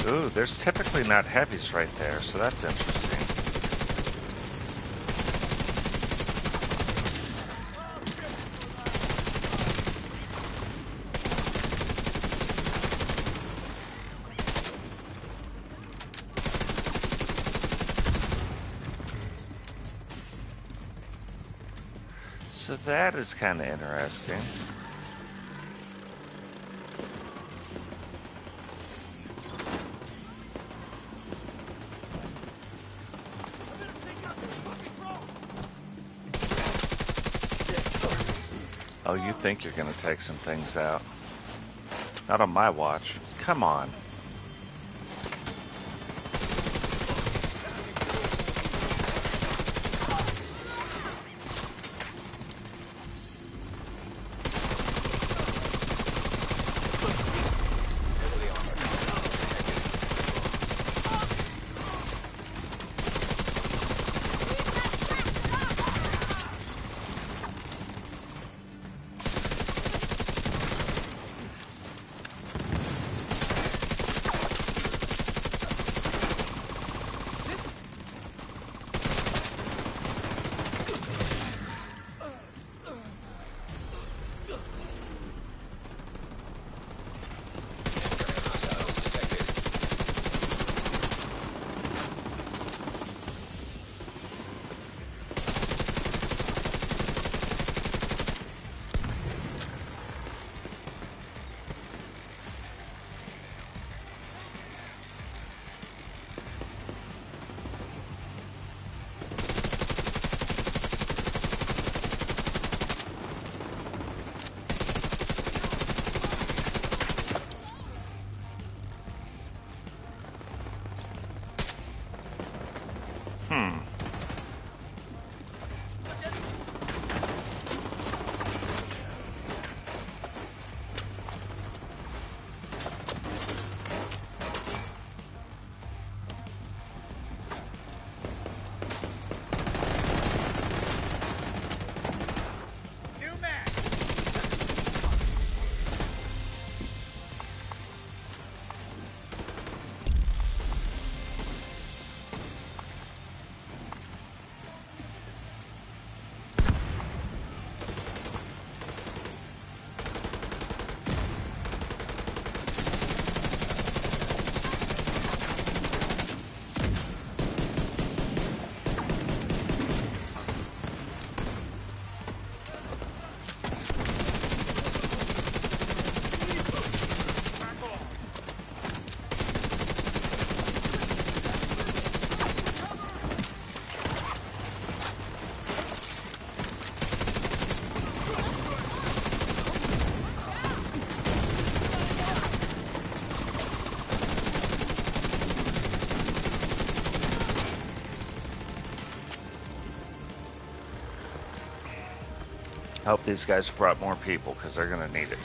Ooh, there's typically not heavies right there, so that's interesting. So that is kind of interesting. Oh, you think you're gonna take some things out. Not on my watch. Come on. Hope these guys brought more people, because they're going to need it.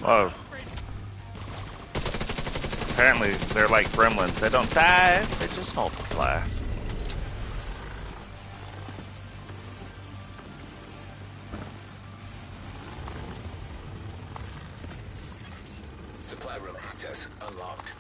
Oh. Apparently, they're like gremlins. They don't die, they just multiply. Supply room access unlocked.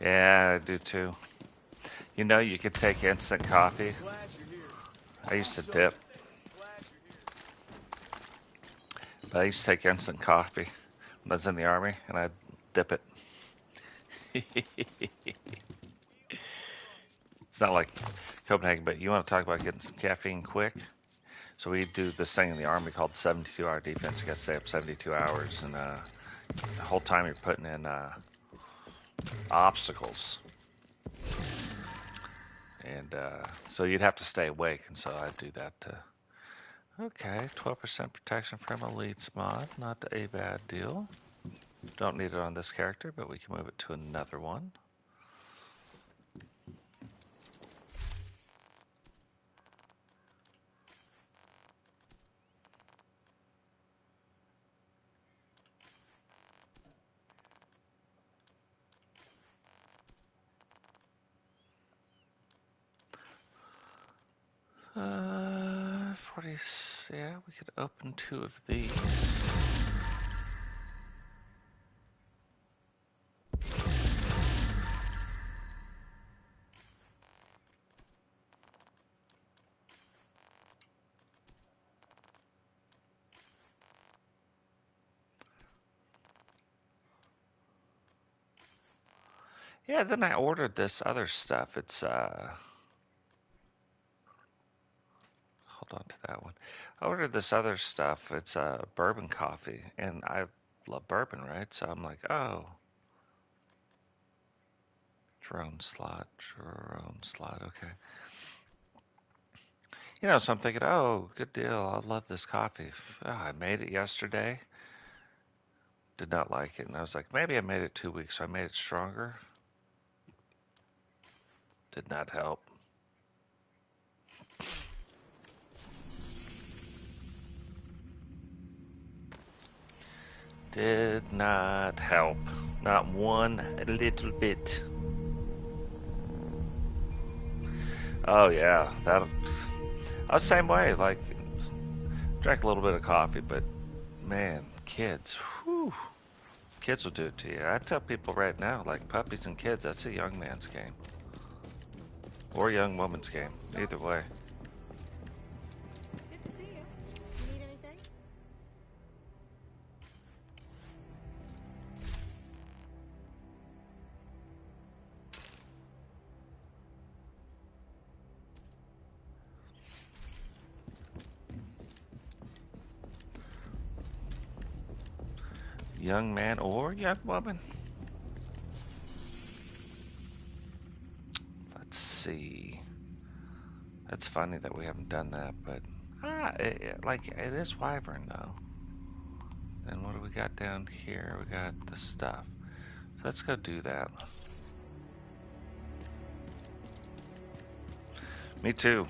Yeah, I do too. You know, you could take instant coffee. I used to dip, but I used to take instant coffee when I was in the army, and I'd dip it. It's not like Copenhagen, but you want to talk about getting some caffeine quick? So we do this thing in the army called 72-hour defense. You got to stay up 72 hours, and the whole time you're putting in obstacles. And so you'd have to stay awake, and so I'd do that. Okay, 12% protection from elites mod. Not a bad deal. Don't need it on this character, but we can move it to another one. Uh, 40, yeah, we could open 2 of these. Yeah, then I ordered this other stuff. It's, hold on to that one. I ordered this other stuff. It's bourbon coffee, and I love bourbon, right? So I'm like, oh, drone slot, okay. You know, so I'm thinking, oh, good deal. I love this coffee. Oh, I made it yesterday. Did not like it, and I was like, maybe I made it 2 weeks, so I made it stronger. Did not help. Did not help. Not one little bit. Oh yeah, that. I was the same way. Like, drank a little bit of coffee, but man, kids, whew, kids will do it to you. I tell people right now, like puppies and kids, that's a young man's game, or a young woman's game. Either way. Good to see you. You need anything? Young man or young woman. Let's see. That's funny that we haven't done that, but like it is Wyvern though. And what do we got down here? We got the stuff. So let's go do that. Me too.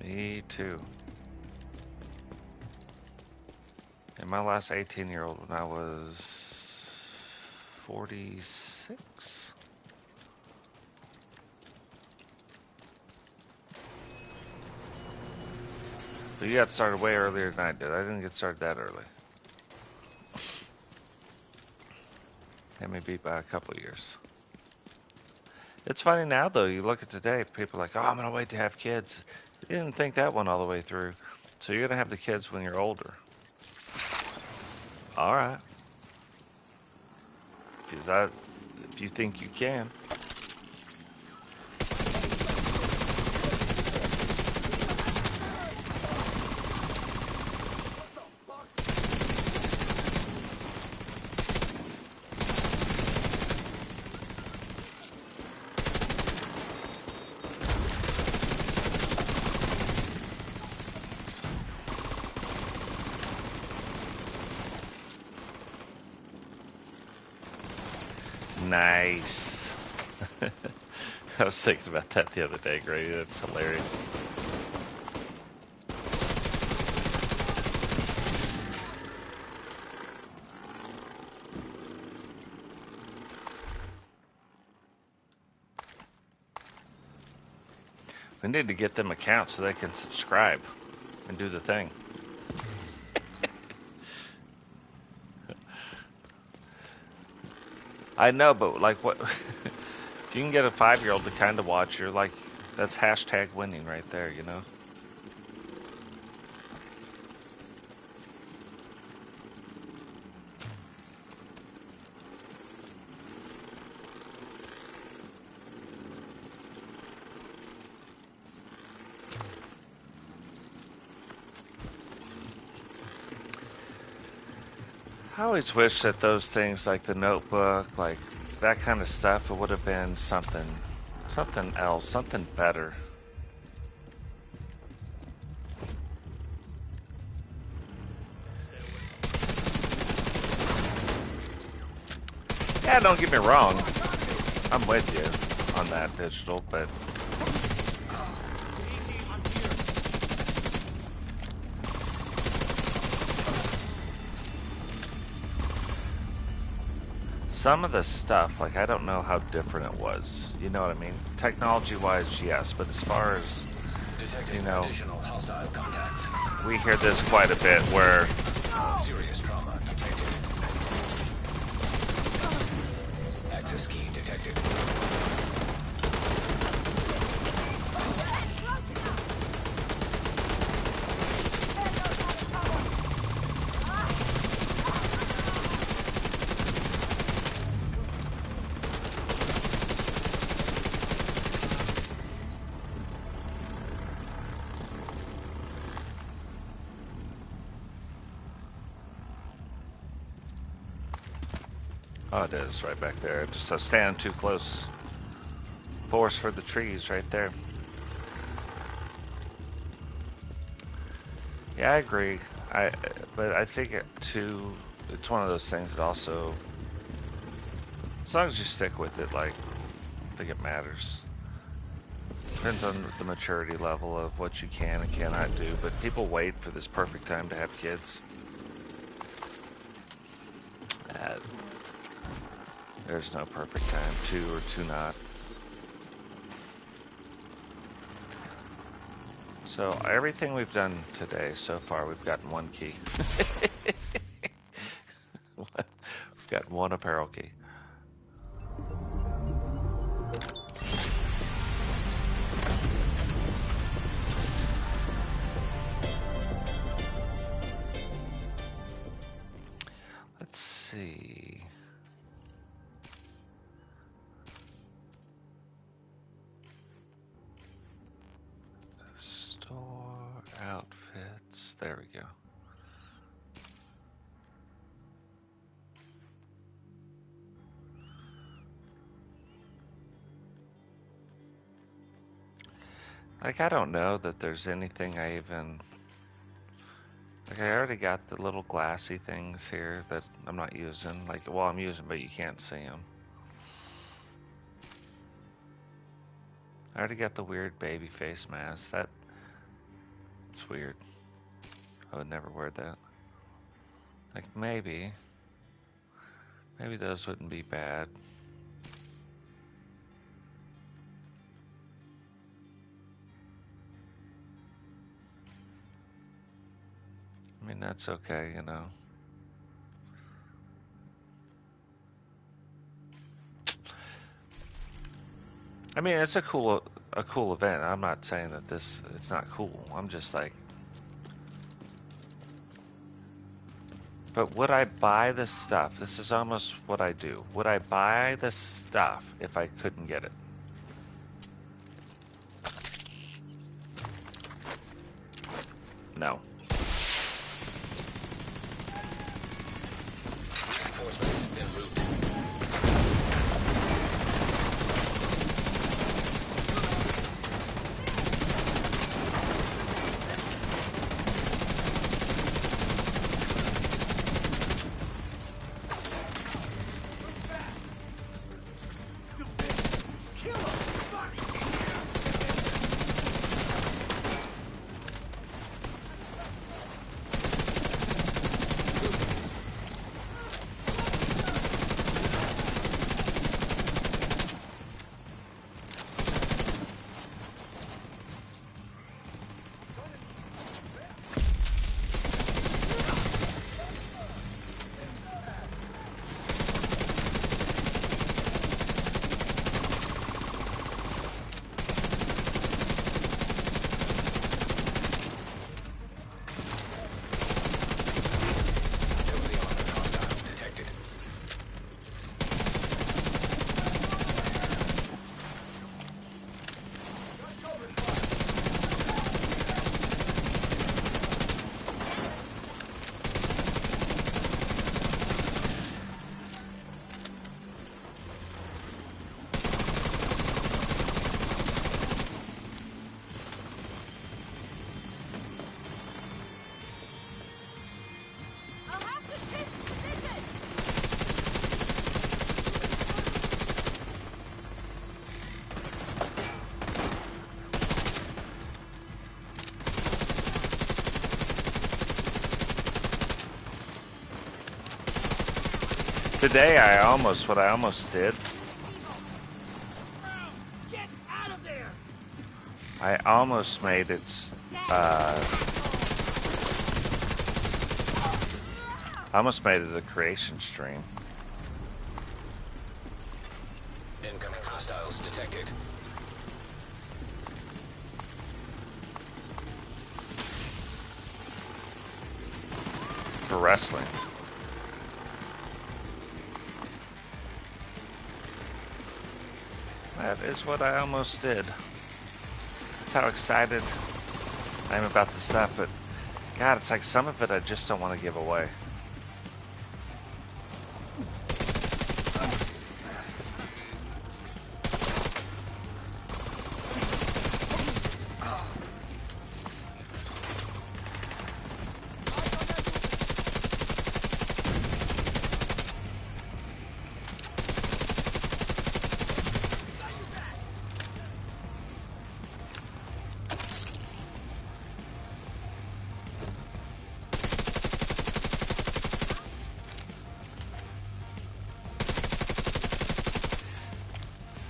Me too. And my last 18-year-old when I was 46. So you got started way earlier than I did. I didn't get started that early. Had me beat by a couple of years. It's funny now though, you look at today, people are like, oh, I'm gonna wait to have kids. You didn't think that one all the way through. So you're gonna have the kids when you're older. Alright. If you think you can. Nice. I was thinking about that the other day, Grady. That's hilarious. We need to get them accounts so they can subscribe and do the thing. I know, but like what? If you can get a 5-year-old to kind of watch, you're like, that's hashtag winning right there, you know? I always wish that those things like the notebook, like that kind of stuff, it would have been something else, something better. Yeah, don't get me wrong. I'm with you on that, Digital, but some of the stuff, like, I don't know how different it was. You know what I mean? Technology-wise, yes, but as far as, you know, Additional hostile contacts. we hear this quite a bit where Serious trauma detected. Access key detected. oh, it is right back there. Just standing too close. Forest for the trees right there. Yeah, I agree. But I think it too, it's one of those things that also, as long as you stick with it, like, I think it matters. Depends on the maturity level of what you can and cannot do, but people wait for this perfect time to have kids. There's no perfect time, two or two not. So everything we've done today so far, we've gotten one key. We've got one apparel key. Let's see. Store outfits. There we go. Like, I don't know that there's anything I even... Like, I already got the little glassy things here that I'm not using. Like, well, I'm using, but you can't see them. I already got the weird baby face mask. It's weird. I would never wear that. Like, maybe those wouldn't be bad. I mean, that's okay, you know. I mean, it's a cool event. I'm not saying that it's not cool. I'm just like, but would I buy this stuff? This is almost what I do. Would I buy this stuff if I couldn't get it? No. Reinforcements en route. Today what I almost did, Get out of there! I almost made it, I almost made it a creation stream. Incoming hostiles detected. For wrestling. That is what I almost did. That's how excited I am about this stuff, but God, it's like some of it I just don't want to give away.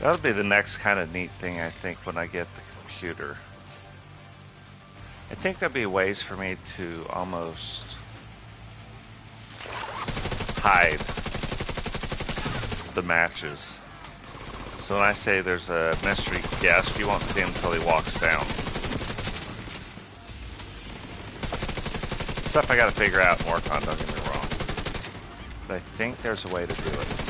That'll be the next kind of neat thing, I think, when I get the computer. I think there'll be ways for me to almost hide the matches. So when I say there's a mystery guest, you won't see him until he walks down. Stuff I gotta figure out and work on, don't get me wrong. But I think there's a way to do it.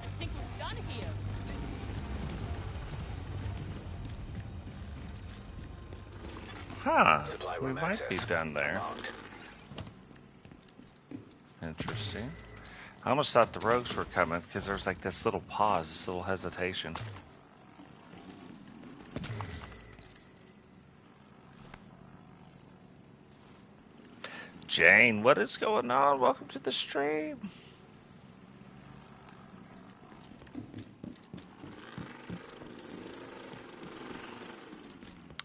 I think we're done here. Huh. Supply We room might be access done there. unlocked. Interesting. I almost thought the rogues were coming because there was like this little pause, this little hesitation. Jane, what is going on? Welcome to the stream.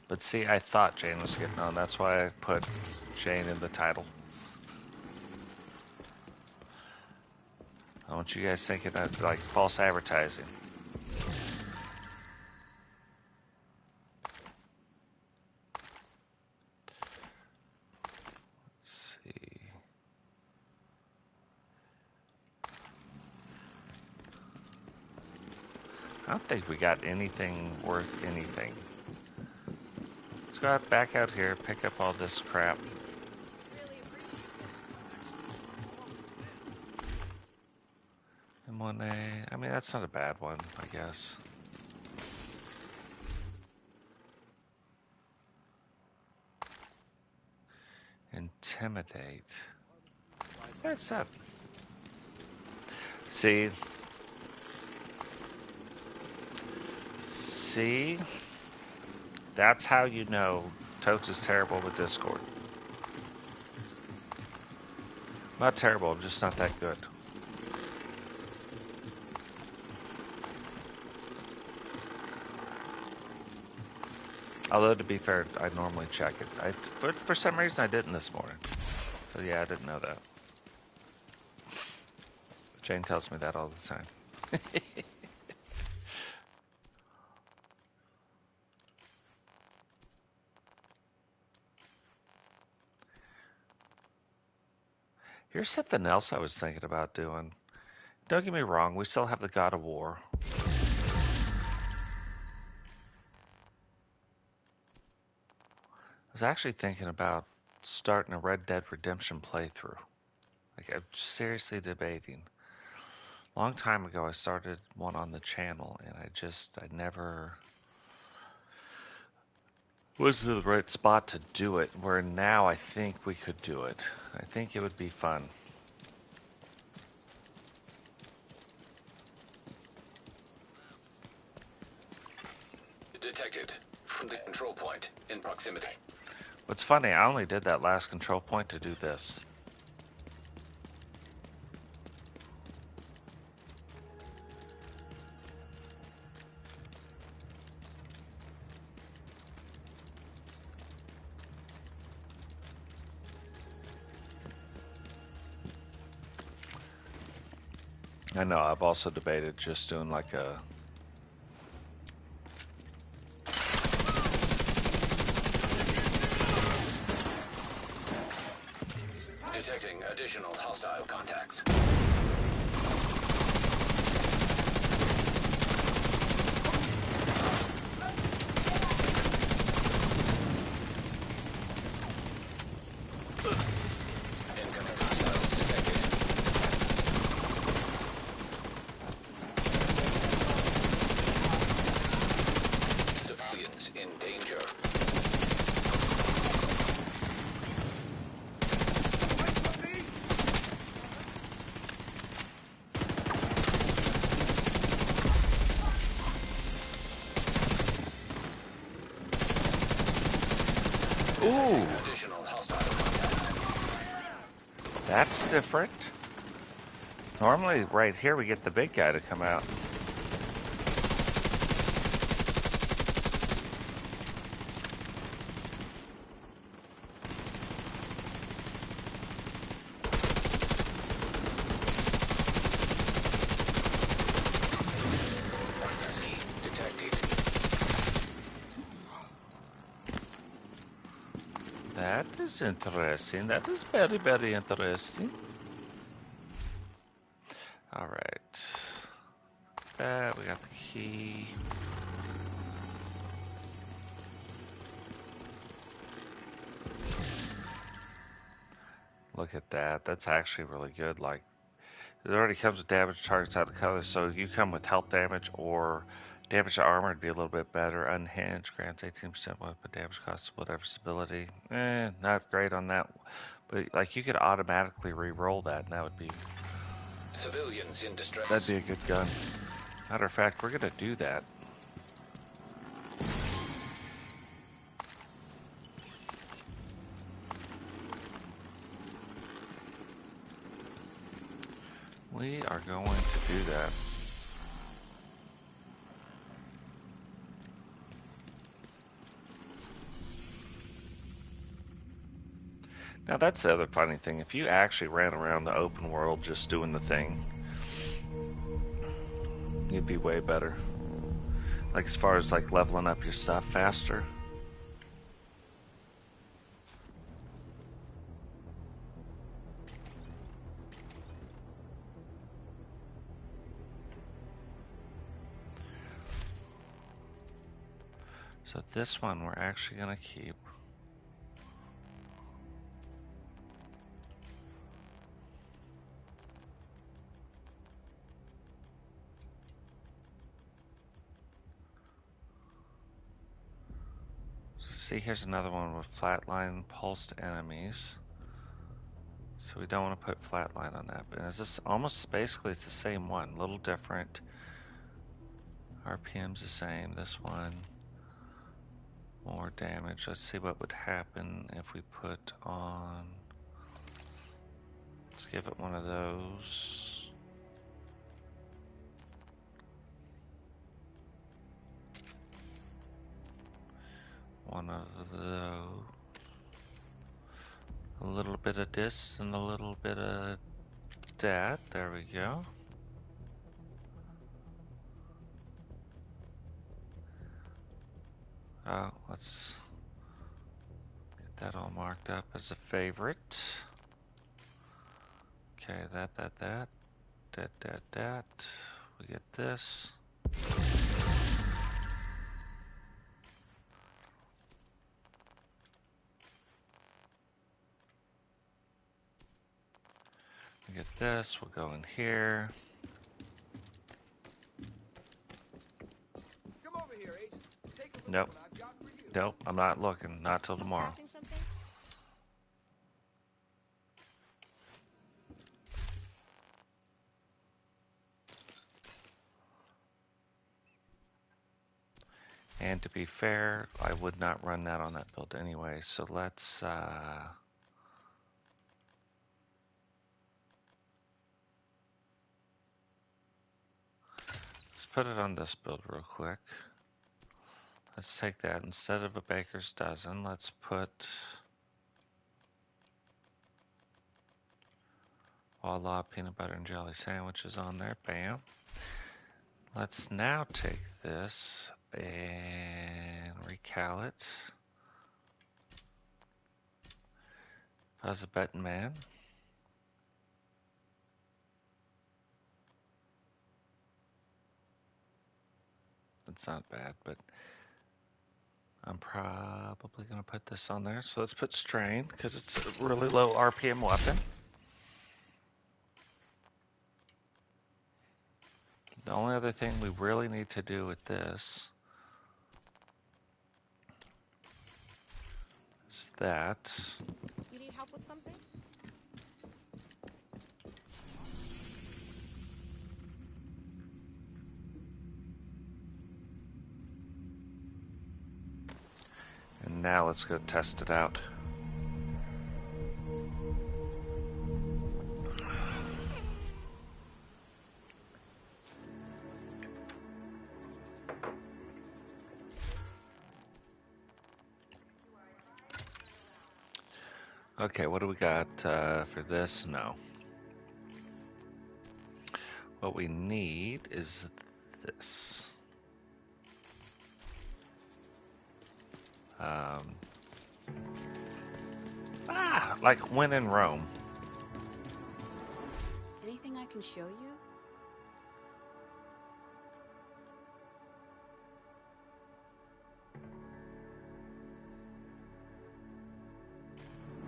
But see, I thought Jane was getting on. That's why I put Jane in the title. I want you guys thinking that's like false advertising. Let's see. I don't think we got anything worth anything. Let's go out, back out here, pick up all this crap. Really appreciate M1A, I mean, that's not a bad one, I guess. Intimidate. What's that? See? See? That's how you know Totes is terrible with Discord. Not terrible, I'm just not that good. Although, to be fair, I normally check it. But for some reason, I didn't this morning. So, yeah, I didn't know that. Jane tells me that all the time. Here's something else I was thinking about doing. Don't get me wrong, we still have the God of War. I was actually thinking about starting a Red Dead Redemption playthrough. Like, I'm seriously debating. A long time ago, I started one on the channel, and I never was the right spot to do it, where now I think we could do it. I think it would be fun. Detected from the control point in proximity. What's funny, I only did that last control point to do this. I know, I've also debated just doing like a... Detecting additional hostile contacts. Incoming hostiles detected. Civilians in danger. Ooh, Additional hostile contacts. that's different. Normally, right here, we get the big guy to come out. C detected. That is interesting. That is very, very interesting. Alright. That, we got the key. Look at that. That's actually really good. Like, it already comes with damage targets out of color, so you come with health damage or damage to armor would be a little bit better. Unhinged grants 18% weapon damage cost, whatever stability. Not great on that. But like you could automatically re-roll that, and that would be Civilians in distress. that'd be a good gun. Matter of fact, we're gonna do that. We are going to do that. Now that's the other funny thing. If you actually ran around the open world just doing the thing, you'd be way better. Like as far as like leveling up your stuff faster. So this one we're actually gonna keep. See, here's another one with flatline pulsed enemies. So we don't want to put flatline on that. But it's just almost basically it's the same one, a little different. RPM's the same. This one more damage. Let's see what would happen if we put on. Let's give it one of those. one of those. A little bit of this and a little bit of that. There we go. Let's get that all marked up as a favorite. Okay, that. We get this. We get this. We'll go in here. Come over here, Agent. Take a look Nope. at what I've got for you. Nope, I'm not looking. Not till tomorrow. Crafting something? And to be fair, I would not run that on that build anyway. So let's put it on this build real quick. Let's take that instead of a baker's dozen. Let's put voila peanut butter and jelly sandwiches on there. Bam. Let's now take this and recal it. How's a betting man? It's not bad, but I'm probably going to put this on there. So let's put strain because it's a really low RPM weapon. The only other thing we really need to do with this is that. You need help with something? And now let's go test it out. Okay, what do we got for this? No. What we need is this. Like when in Rome. Anything I can show you?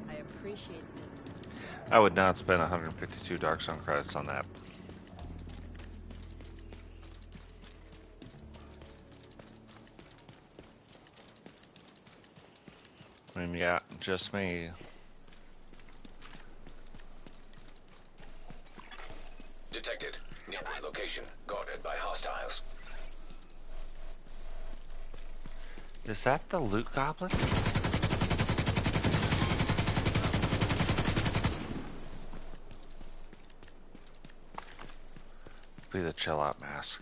I appreciate this. I would not spend 152 Dark Zone credits on that. I mean, yeah, just me. Detected. Nearby location. Guarded by hostiles. Is that the loot goblin? Be the chill out mask.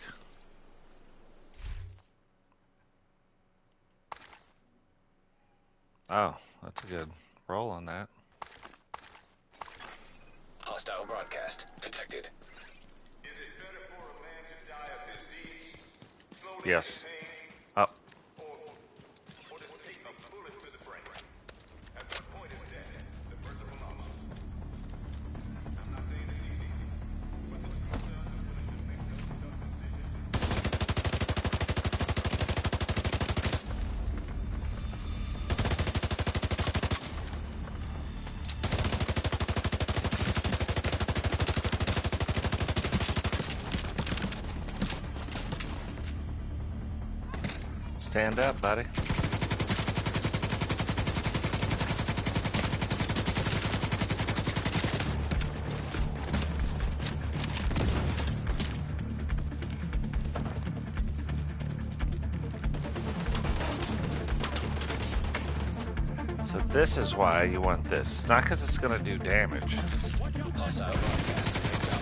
Oh, that's a good roll on that. Hostile broadcast. Detected. Is it better for a man to die of disease, slowly Yes. in pain, Up. or to take a bullet to the brain? At what point is death the first of all options? I'm not saying it's easy, but the truth is I'm willing to make those tough decisions. Stand up, buddy. So this is why you want this. It's not because it's going to do damage. Hostile broadcast. Picked up.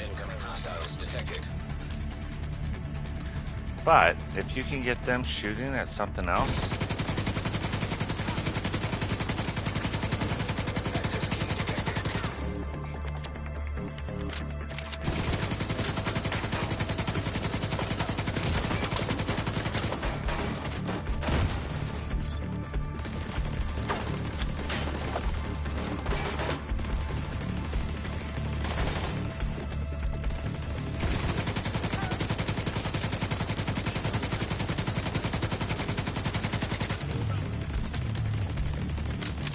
Incoming But if you can get them shooting at something else, Access key detected.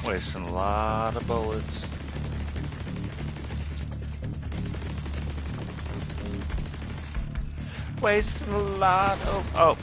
wasting a lot of bullets. Wasting a lot of... Oh.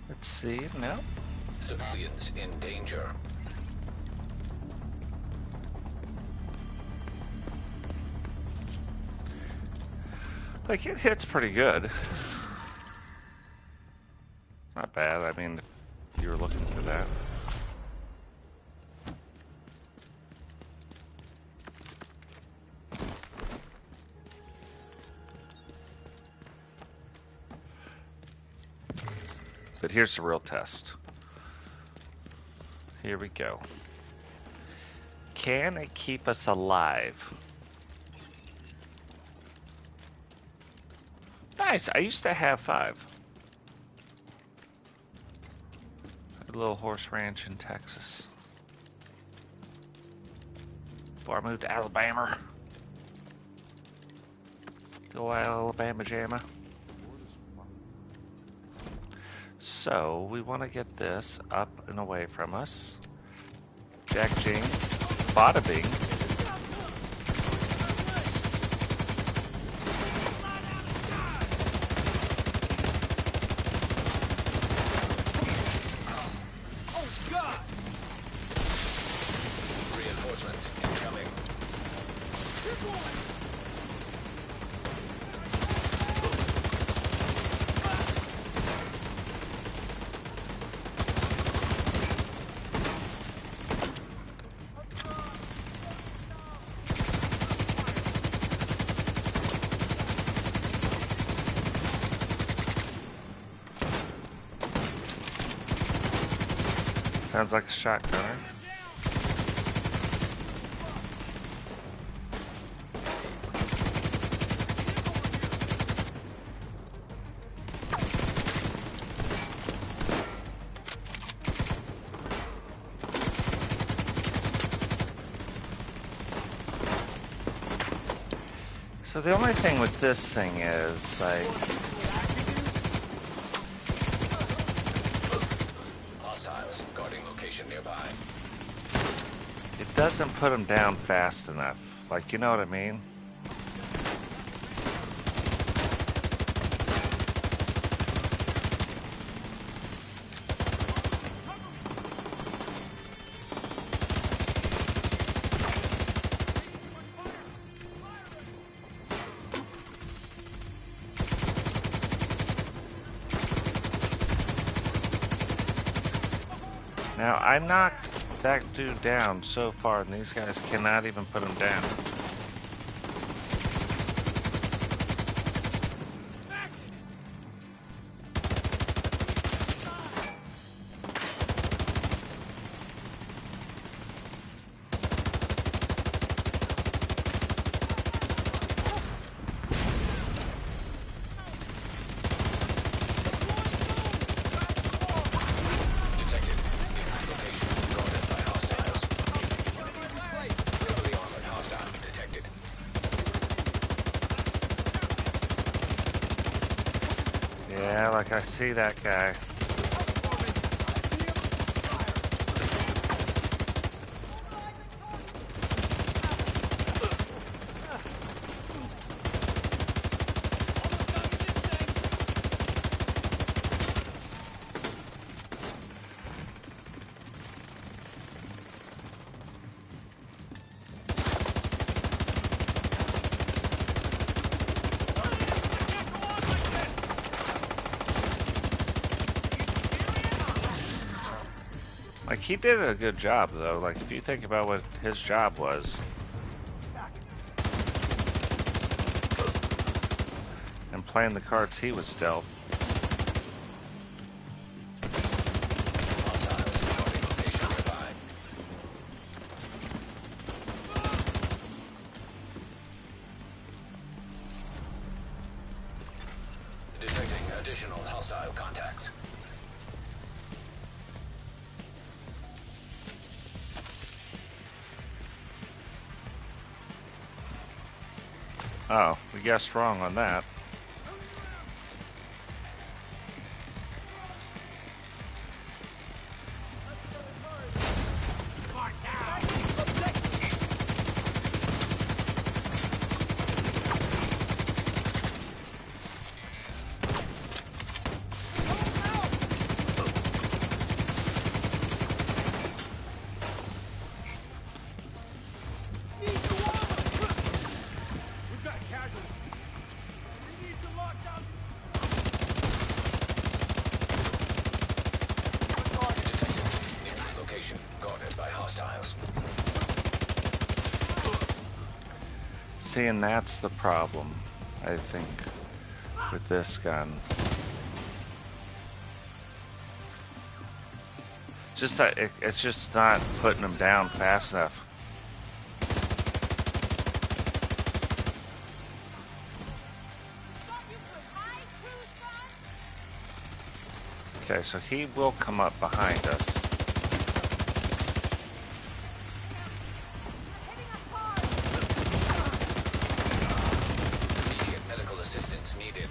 Let's see, no. Civilians in danger. Like, it hits pretty good. It's not bad, I mean, if you were looking for that. But here's the real test. Here we go. Can it keep us alive? Nice, I used to have 5. A little horse ranch in Texas. Before I moved to Alabama. Go Alabama Jamma. So, we want to get this up and away from us. Jack Jing. Bada bing. Reinforcements incoming. Sounds like a shotgunner. So the only thing with this thing is, like, Hostiles guarding location nearby. it doesn't put them down fast enough. Like, you know what I mean? Now, I knocked that dude down so far, and these guys cannot even put him down. Detected. Location guarded by hostiles. Heavily armored hostile detected. Yeah, like I see that guy. Like, he did a good job, though. Like, if you think about what his job was. And playing the cards he was dealt. Hostiles reporting location nearby. Detecting additional hostile contacts. Oh, we guessed wrong on that. Location guarded by hostiles. See, and that's the problem, I think, with this gun. Just that it's just not putting them down fast enough. Okay, so he will come up behind us. Immediate medical assistance needed.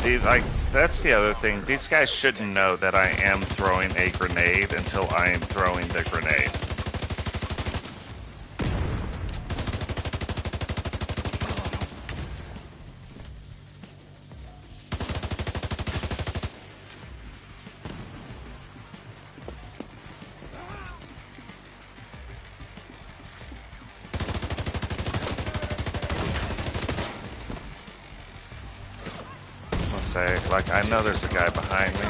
See, like, that's the other thing. These guys shouldn't know that I am throwing a grenade until I am throwing the grenade. Say, like, I know there's a guy behind me.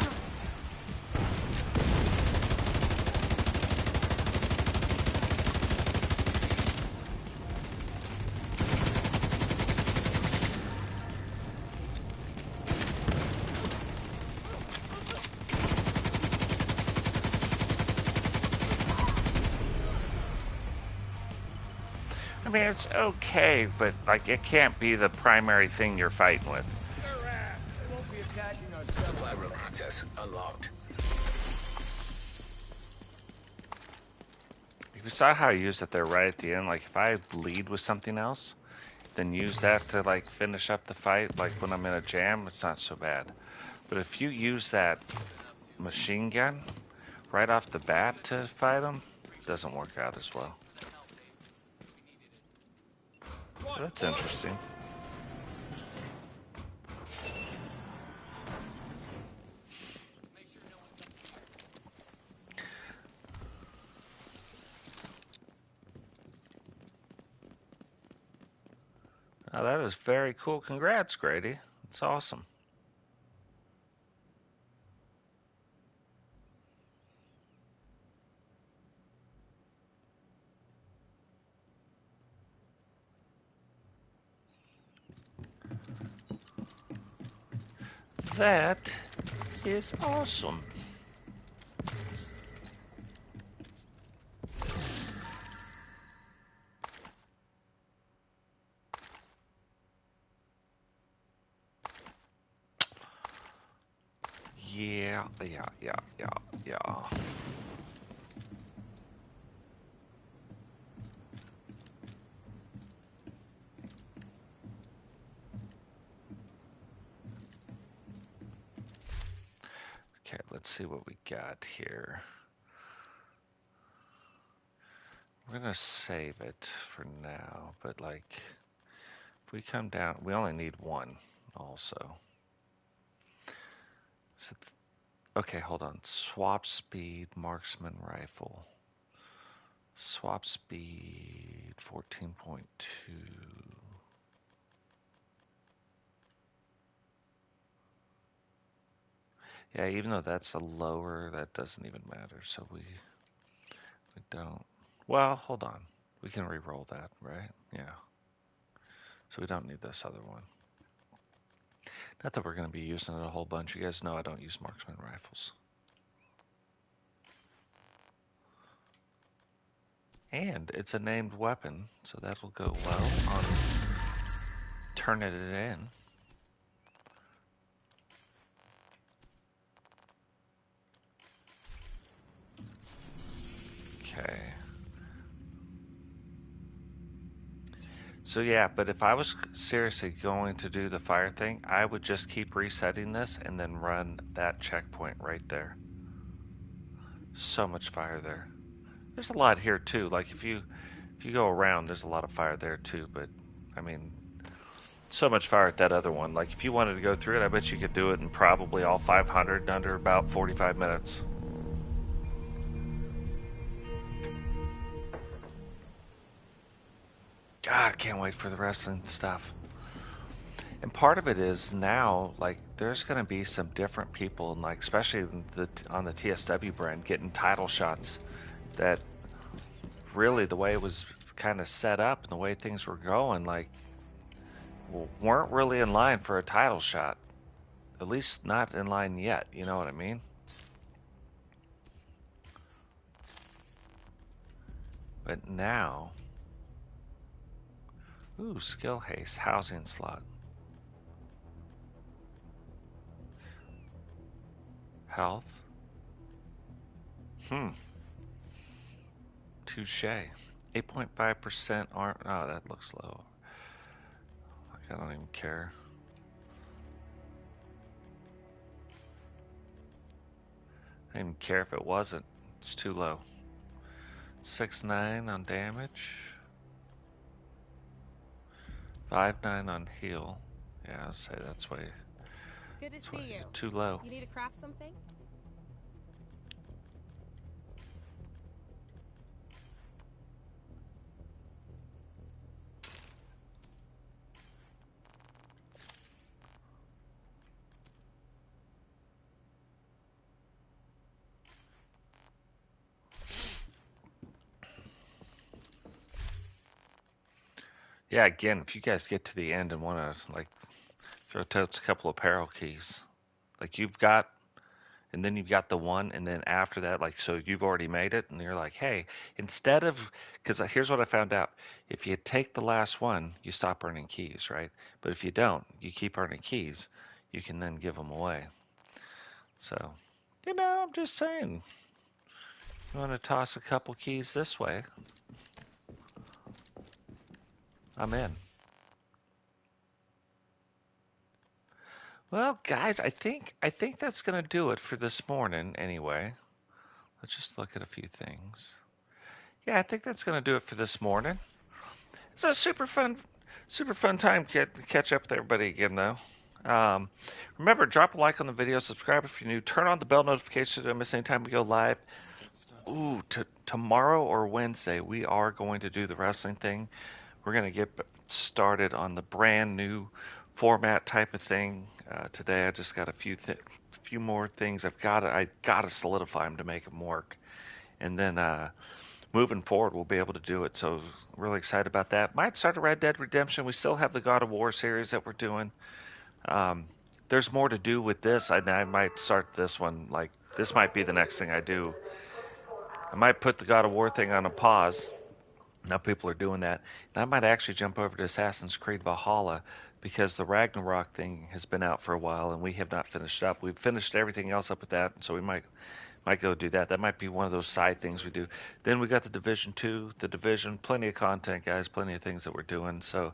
I mean, it's okay, but, like, it can't be the primary thing you're fighting with. Supply room access unlocked. You saw how I used it there right at the end? Like, if I lead with something else, then use that to, like, finish up the fight. Like, when I'm in a jam, it's not so bad. But if you use that machine gun right off the bat to fight them, it doesn't work out as well. So that's interesting. Now that is very cool. Congrats, Grady. It's awesome. That is awesome. Yeah. let's see what we got here. We're gonna save it for now, but like, if we come down, we only need one also. So okay, hold on. Swap speed, marksman rifle. Swap speed, 14.2. Yeah, even though that's a lower, that doesn't even matter. So we don't. Well, hold on. We can re-roll that, right? Yeah. So we don't need this other one. Not that we're going to be using it a whole bunch. You guys know I don't use marksman rifles. And it's a named weapon, so that will go well on turning it in. Okay. So yeah, but if I was seriously going to do the fire thing, I would just keep resetting this and then run that checkpoint right there. So much fire there. There's a lot here too. Like if you go around, there's a lot of fire there too, but I mean, so much fire at that other one. Like if you wanted to go through it, I bet you could do it in probably all 500 in under about 45 minutes. God, I can't wait for the wrestling stuff. And part of it is now, like, there's going to be some different people, and like, especially on the TSW brand, getting title shots that really the way it was kind of set up and the way things were going, like, weren't really in line for a title shot. At least not in line yet, you know what I mean? But now, ooh, skill haste, housing slot. Health. Touche. 8.5% arm. Oh, that looks low. I don't even care. I don't even care if it wasn't. It's too low. 6.9 on damage. 5.9 on heal. Yeah, I'll say that's way. Good to see you. Too low. You need to craft something? Yeah, again, if you guys get to the end and want to, like, throw Totes a couple of apparel keys, like you've got, and then you've got the one, and then after that, like, so you've already made it, and you're like, hey, instead of, because here's what I found out. If you take the last one, you stop earning keys, right? But if you don't, you keep earning keys, you can then give them away. So, you know, I'm just saying, you want to toss a couple keys this way, I'm in. Well, guys, I think that's gonna do it for this morning anyway. Let's just look at a few things. Yeah, I think that's gonna do it for this morning. It's a super fun time to catch up with everybody again, though. Remember, drop a like on the video, subscribe if you're new, turn on the bell notification so you don't miss any time we go live. Ooh, tomorrow or Wednesday, we are going to do the wrestling thing. We're gonna get started on the brand new format type of thing. Today, I just got a few more things. I gotta solidify them to make them work, and then moving forward, we'll be able to do it. So really excited about that. Might start a Red Dead Redemption. We still have the God of War series that we're doing. There's more to do with this. I might start this one. Like this might be the next thing I do. I might put the God of War thing on a pause. Now people are doing that. And I might actually jump over to Assassin's Creed Valhalla because the Ragnarok thing has been out for a while and we have not finished up. We've finished everything else up with that, so we might go do that. That might be one of those side things we do. Then we got the Division 2, the Division, plenty of content, guys, plenty of things that we're doing. So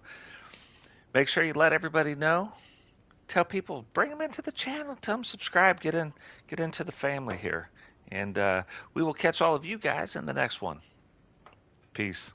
make sure you let everybody know. tell people, bring them into the channel, tell them subscribe, get into the family here, and we will catch all of you guys in the next one. Peace.